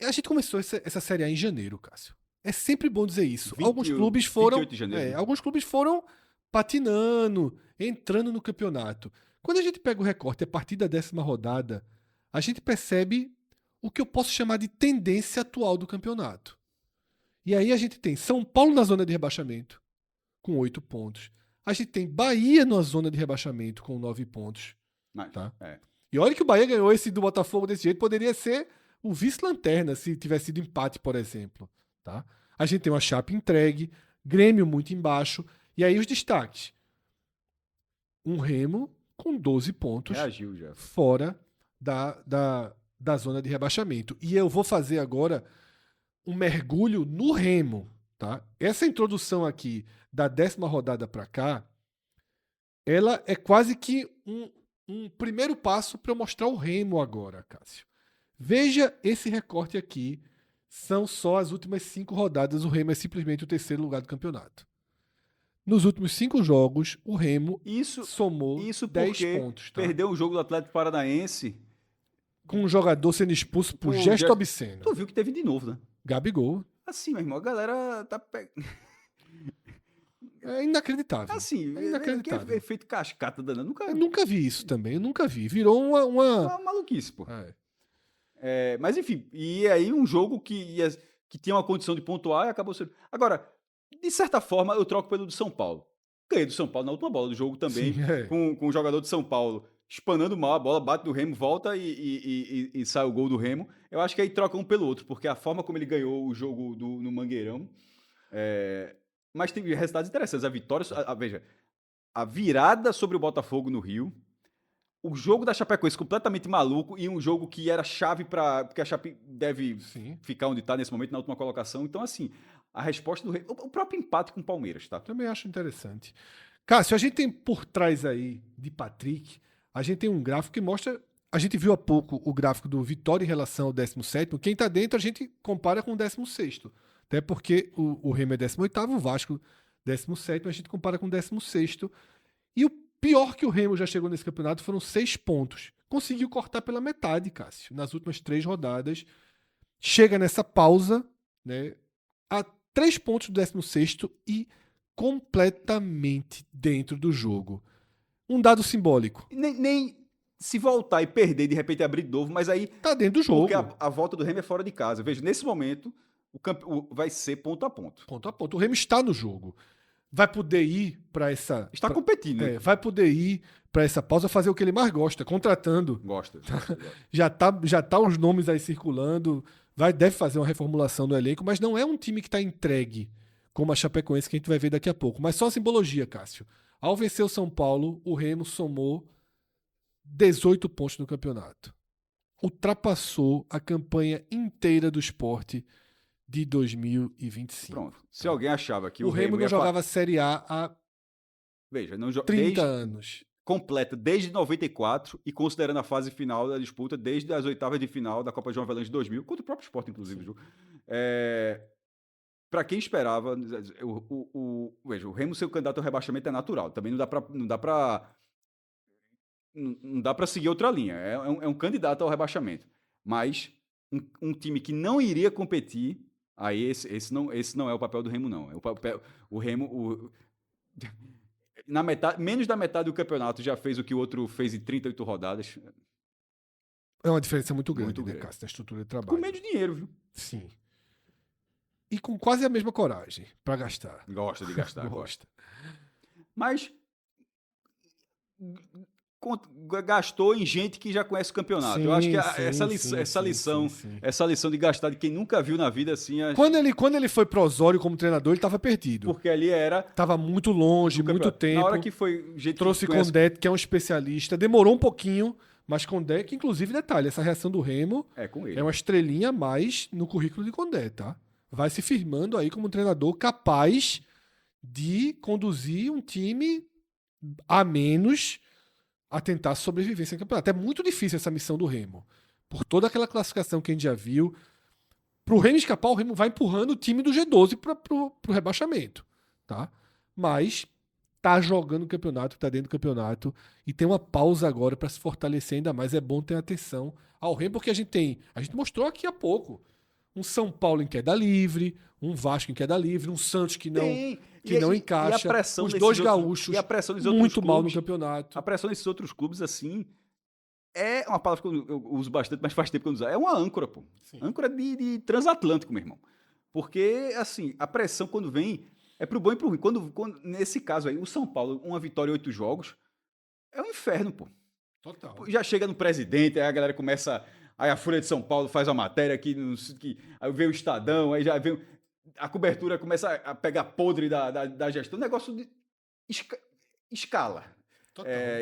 a gente começou essa Série A em janeiro, Cássio. É sempre bom dizer isso. Alguns clubes foram patinando, entrando no campeonato. Quando a gente pega o recorte a partir da 10ª rodada, a gente percebe o que eu posso chamar de tendência atual do campeonato. E aí a gente tem São Paulo na zona de rebaixamento, com 8 pontos. A gente tem Bahia na zona de rebaixamento, com 9 pontos. Tá? E olha que o Bahia ganhou esse do Botafogo desse jeito, poderia ser o vice-lanterna se tivesse sido empate, por exemplo. Tá? A gente tem uma Chape entregue, Grêmio muito embaixo, e aí os destaques. Um Remo com 12 pontos fora da zona de rebaixamento. E eu vou fazer agora um mergulho no Remo. Tá? Essa introdução aqui da 10ª rodada para cá, ela é quase que um primeiro passo para eu mostrar o Remo agora, Cássio. Veja esse recorte aqui. São só as últimas 5 rodadas. O Remo é simplesmente o 3º lugar do campeonato. Nos últimos 5 jogos, o Remo Isso somou Isso 10 porque pontos. Tá? perdeu um jogo do Atlético Paranaense. Com um jogador sendo expulso por por gesto obsceno. Tu viu que teve de novo, né? Gabigol. Assim, meu irmão, a galera tá. É inacreditável. Assim, É inacreditável. é feito cascata danando. Nunca. Eu nunca vi isso também. Eu nunca vi. Virou uma... Uma maluquice, pô. É. Mas enfim, e aí um jogo que tinha uma condição de pontuar e acabou sendo. Agora, de certa forma, eu troco pelo do São Paulo. Ganhei do São Paulo na última bola do jogo também, Sim, é. com o jogador de São Paulo espanando mal, a bola bate do Remo, volta e sai o gol do Remo. Eu acho que aí troca um pelo outro, porque a forma como ele ganhou o jogo no Mangueirão. Mas tem resultados interessantes. A vitória, veja, a virada sobre o Botafogo no Rio. O jogo da Chapecoense completamente maluco e um jogo que era chave para porque a Chape deve ficar onde está nesse momento, na última colocação. Então, assim, a resposta do Rei... O próprio empate com o Palmeiras, tá? Também acho interessante. Cássio, a gente tem por trás aí de Patrick, a gente tem um gráfico que mostra... A gente viu há pouco o gráfico do Vitória em relação ao 17º. Quem está dentro, a gente compara com o 16º. Até porque o Remo é 18º, o Vasco 17º, a gente compara com o 16º. E o pior que o Remo já chegou nesse campeonato foram 6 pontos. Conseguiu cortar pela metade, Cássio, nas últimas 3 rodadas. Chega nessa pausa, né, a 3 pontos do 16º e completamente dentro do jogo. Um dado simbólico. Nem se voltar e perder, de repente abrir de novo, mas aí... Tá dentro do jogo. Porque a volta do Remo é fora de casa. Veja, nesse momento, vai ser ponto a ponto. Ponto a ponto. O Remo está no jogo. Vai poder ir para essa... Está competindo. Né? Vai poder ir para essa pausa fazer o que ele mais gosta, contratando. Gosta. já tá os nomes aí circulando, deve fazer uma reformulação no elenco, mas não é um time que está entregue, como a Chapecoense, que a gente vai ver daqui a pouco. Mas só a simbologia, Cássio. Ao vencer o São Paulo, o Remo somou 18 pontos no campeonato. Ultrapassou a campanha inteira do Sport de 2025. Pronto. Se alguém achava que o Remo não jogava Série A há Veja, 30 anos. Completa desde 94 e considerando a fase final da disputa, desde as oitavas de final da Copa João Avelange de 2000, contra o próprio Sport, inclusive. Para quem esperava, veja, o Remo ser o candidato ao rebaixamento é natural. Também não dá para seguir outra linha. É um candidato ao rebaixamento. Mas um time que não iria competir, aí esse não é o papel do Remo, não. O Remo... menos da metade do campeonato já fez o que o outro fez em 38 rodadas. É uma diferença muito grande, grande. Cássio, na estrutura de trabalho. Com menos dinheiro, viu? Sim. E com quase a mesma coragem para gastar. Gosta de gastar. Gosta. Mas gastou em gente que já conhece o campeonato. Eu acho que essa lição de gastar de quem nunca viu na vida assim. Quando ele foi pro Osório como treinador, ele estava perdido. Porque ali tava muito longe, muito tempo. Na hora que foi gente trouxe Condé, que é um especialista. Demorou um pouquinho, mas Condé, que inclusive, detalhe, essa reação do Remo com ele. É uma estrelinha a mais no currículo de Condé, tá? Vai se firmando aí como um treinador capaz de conduzir um time a menos a tentar sobreviver sem campeonato. É muito difícil essa missão do Remo. Por toda aquela classificação que a gente já viu. Pro Remo escapar, o Remo vai empurrando o time do G12 pro rebaixamento. Tá? Mas tá jogando o campeonato, tá dentro do campeonato. E tem uma pausa agora para se fortalecer ainda mais. É bom ter atenção ao Remo, porque a gente mostrou aqui há pouco. Um São Paulo em queda livre, um Vasco em queda livre, um Santos que não encaixa, os dois gaúchos muito mal no campeonato. A pressão desses outros clubes, assim, é uma palavra que eu uso bastante, mas faz tempo que eu não uso. É uma âncora, pô. Sim. Âncora de transatlântico, meu irmão. Porque, assim, a pressão quando vem é pro bom e pro ruim. Quando, nesse caso aí, o São Paulo, uma vitória em 8 jogos, é um inferno, pô. Total. Já chega no presidente, aí a galera começa... Aí a Folha de São Paulo faz uma matéria aqui, aí vem o Estadão, aí já vem... A cobertura começa a pegar podre da gestão. O negócio de escala.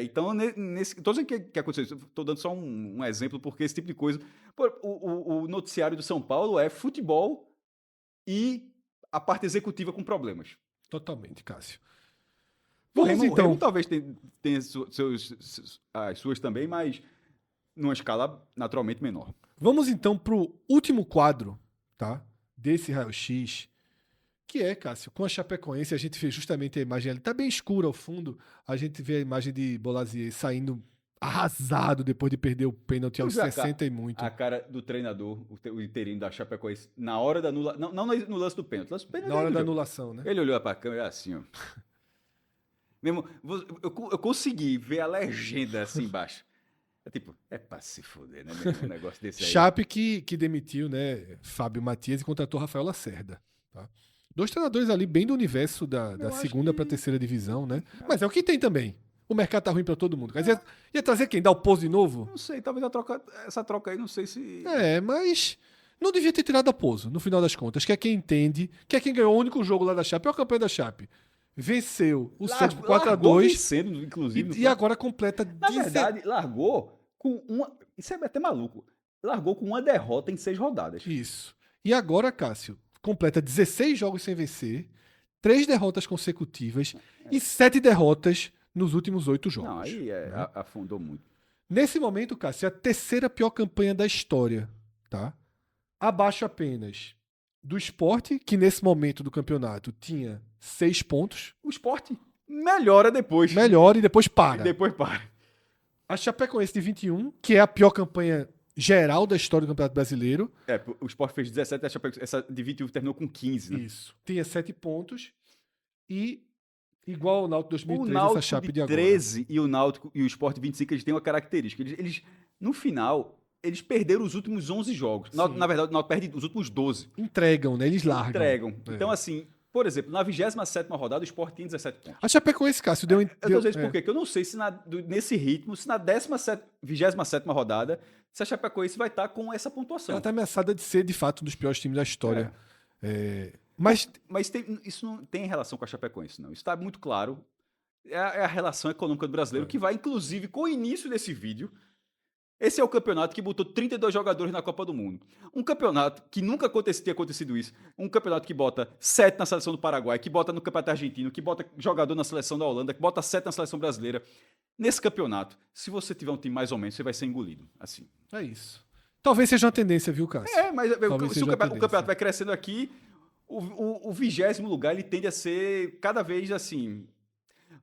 Então, estou dizendo que aconteceu isso. Estou dando só um exemplo, porque esse tipo de coisa... Pô, o noticiário do São Paulo é futebol e a parte executiva com problemas. Totalmente, Cássio. O Remo talvez tenha as suas também, mas numa escala naturalmente menor. Vamos então para o último quadro, tá? Desse raio-x, Que é, Cássio, com a Chapecoense, a gente vê justamente a imagem ali, tá bem escura ao fundo, a gente vê a imagem de Bolazier saindo arrasado depois de perder o pênalti aos 60 e muito. A cara do treinador, o interino da Chapecoense, na hora da anulação, não no lance do pênalti, Na hora da anulação, né? Ele olhou pra câmera assim, ó. Mesmo, eu consegui ver a legenda assim embaixo. É tipo, é pra se foder, né? Um negócio desse aí. Chape que demitiu, né, Fábio Matias e contratou Rafael Lacerda. Tá? 2 treinadores ali bem do universo da segunda para terceira divisão, né? Mas é o que tem também. O mercado tá ruim para todo mundo. Quer dizer, ia trazer quem? Dalpozo de novo? Não sei, talvez essa troca aí, não sei se... Mas não devia ter tirado Dalpozo, no final das contas. Que é quem entende, que é quem ganhou o único jogo lá da Chape, é o campeão da Chape. Venceu o Santos por 4-2. Vencendo, inclusive. E agora completa... Na verdade, largou com uma... Isso é até maluco. Largou com uma derrota em 6 rodadas. Isso. E agora, Cássio, completa 16 jogos sem vencer, 3 derrotas consecutivas e 7 derrotas nos últimos 8 jogos. Não, aí afundou muito. Nesse momento, Cássio, é a terceira pior campanha da história, tá? Abaixo apenas do Sport, que nesse momento do campeonato tinha 6 pontos. O Sport melhora depois. Melhora e depois para. E depois para. A Chapecoense de 21, que é a pior campanha geral da história do Campeonato Brasileiro. O Sport fez 17, a Chapecoense, essa de 21 terminou com 15, né? Isso. Tinha 7 pontos e igual ao Náutico 2013, o Náutico essa Chape de agora. 13 e o Náutico e o Sport 25, eles têm uma característica. Eles no final, eles perderam os últimos 11 jogos. Na verdade, o Náutico perde os últimos 12. Entregam, né? Eles largam. Entregam. Então, assim, por exemplo, na 27ª rodada, o Sport tem 17 pontos. A Chapecoense, Cássio, deu... Eu tô dizendo isso por quê? Porque eu não sei se nesse ritmo, se na 27ª rodada, se a Chapecoense vai estar com essa pontuação. Ela tá ameaçada de ser, de fato, um dos piores times da história. Mas isso não tem relação com a Chapecoense, não. Isso está muito claro. É a relação econômica do brasileiro, que vai, inclusive, com o início desse vídeo. Esse é o campeonato que botou 32 jogadores na Copa do Mundo. Um campeonato que nunca tinha acontecido isso. Um campeonato que bota 7 na seleção do Paraguai, que bota no campeonato argentino, que bota jogador na seleção da Holanda, que bota 7 na seleção brasileira. Nesse campeonato, se você tiver um time mais ou menos, você vai ser engolido. Assim. É isso. Talvez seja uma tendência, viu, Cássio? Mas se o campeonato vai crescendo aqui, o 20º lugar ele tende a ser cada vez assim.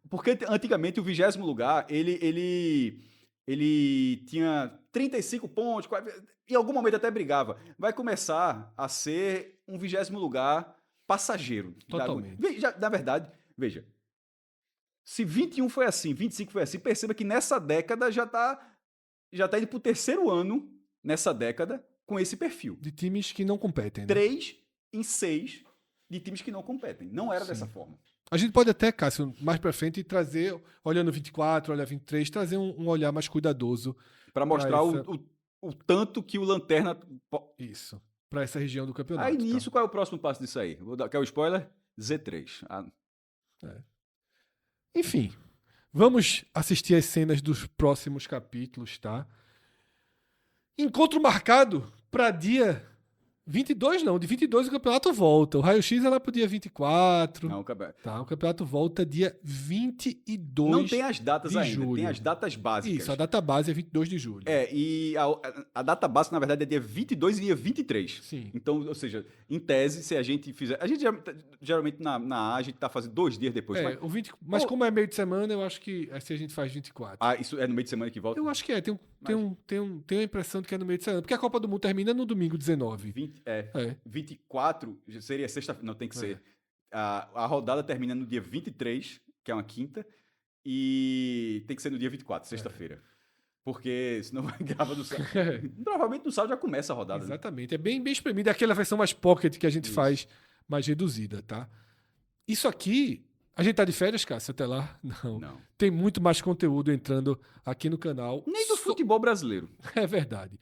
Porque antigamente o 20º lugar ele tinha 35 pontos, em algum momento até brigava. Vai começar a ser um 20º lugar passageiro. Totalmente. Na verdade, veja, se 21 foi assim, 25 foi assim, perceba que nessa década já tá indo pro 3º ano, nessa década, com esse perfil. De times que não competem, né? 3 em 6 de times que não competem. Não era dessa forma. A gente pode até, Cássio, mais pra frente, trazer, olhando 24, olhar 23, trazer um olhar mais cuidadoso. Para mostrar o tanto que o Lanterna... Isso. Para essa região do campeonato. Aí nisso, qual é o próximo passo disso aí? Quer o spoiler? Z3. Enfim, vamos assistir as cenas dos próximos capítulos, tá? Encontro marcado para dia 22, não. De 22 o campeonato volta. O raio-x é lá pro dia 24. Não, o campeonato volta dia 22 não tem as datas de ainda, julho. tem as datas básicas. Isso, a data base é 22 de julho. E a data básica, na verdade, é dia 22 e dia 23. Sim. Então, ou seja, em tese, se a gente fizer... A gente geralmente na A, a gente tá fazendo 2 dias depois. Mas como é meio de semana, eu acho que assim a gente faz 24. Isso é no meio de semana que volta? Eu acho que é. Tenho a impressão de que é no meio de semana. Porque a Copa do Mundo termina no domingo 19. 24 seria sexta-feira. Não, tem que ser. A rodada termina no dia 23, que é uma quinta, e tem que ser no dia 24, sexta-feira. Porque senão vai gravar no sábado. Provavelmente no sábado já começa a rodada. Exatamente. Né? É bem espremida. É aquela versão mais pocket que a gente faz mais reduzida, tá? Isso aqui... A gente tá de férias, Cássio, até lá? Não. Tem muito mais conteúdo entrando aqui no canal. Nem do futebol brasileiro. É verdade.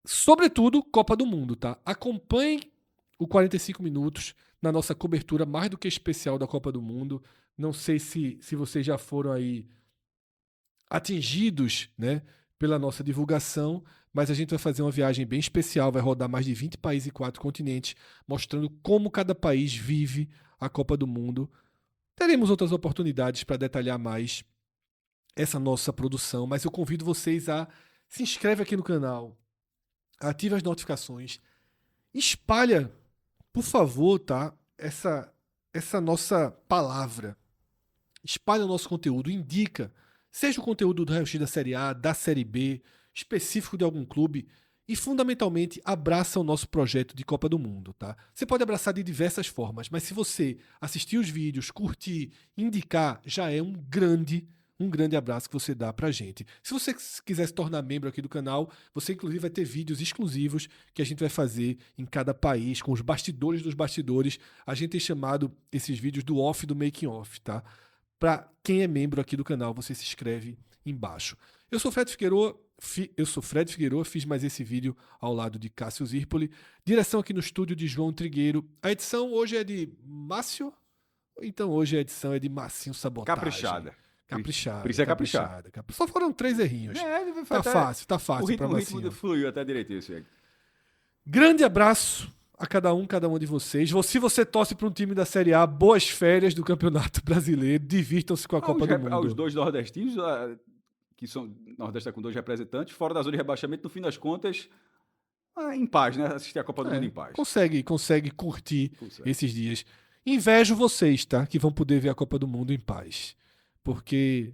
Sobretudo, Copa do Mundo, tá? Acompanhem o 45 minutos na nossa cobertura mais do que especial da Copa do Mundo. Não sei se vocês já foram aí atingidos, né, pela nossa divulgação, mas a gente vai fazer uma viagem bem especial, vai rodar mais de 20 países e 4 continentes, mostrando como cada país vive a Copa do Mundo. Teremos outras oportunidades para detalhar mais essa nossa produção, mas eu convido vocês a se inscreve aqui no canal, ative as notificações, espalha, por favor, tá? essa nossa palavra. Espalha o nosso conteúdo, indica, seja o conteúdo do Raio X da Série A, da Série B, específico de algum clube, e fundamentalmente abraça o nosso projeto de Copa do Mundo, tá? Você pode abraçar de diversas formas, mas se você assistir os vídeos, curtir, indicar, já é um grande abraço que você dá pra gente. Se você quiser se tornar membro aqui do canal, você inclusive vai ter vídeos exclusivos que a gente vai fazer em cada país, com os bastidores dos bastidores. A gente tem chamado esses vídeos do off do making off, tá? Para quem é membro aqui do canal, você se inscreve embaixo. Eu sou Fred Figueroa, fiz mais esse vídeo ao lado de Cássio Zirpoli. Direção aqui no estúdio de João Trigueiro. A edição hoje é de Márcio? Então hoje a edição é de Marcinho Sabotagem. Caprichada. Por isso é caprichada. Só foram 3 errinhos. Tá fácil pra O ritmo Marcinho. fluiu até direitinho. Assim. Grande abraço a cada um de vocês. Se você torce para um time da Série A, boas férias do Campeonato Brasileiro. Divirtam-se com a Copa do Mundo. Aos dois nordestinos, que são Nordeste com 2 representantes, fora da zona de rebaixamento, no fim das contas, em paz, né? Assistir a Copa do Mundo em paz. Consegue curtir esses dias. Invejo vocês, tá? Que vão poder ver a Copa do Mundo em paz. Porque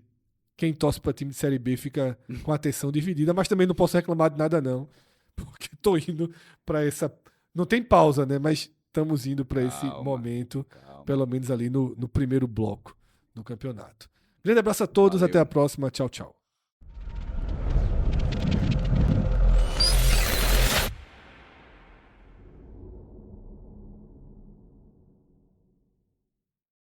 quem torce para time de Série B fica com a atenção dividida, mas também não posso reclamar de nada, não. Porque tô indo para essa... Não tem pausa, né? Mas estamos indo para esse momento, pelo menos ali no primeiro bloco do campeonato. Grande abraço a todos, até a próxima. Tchau, tchau.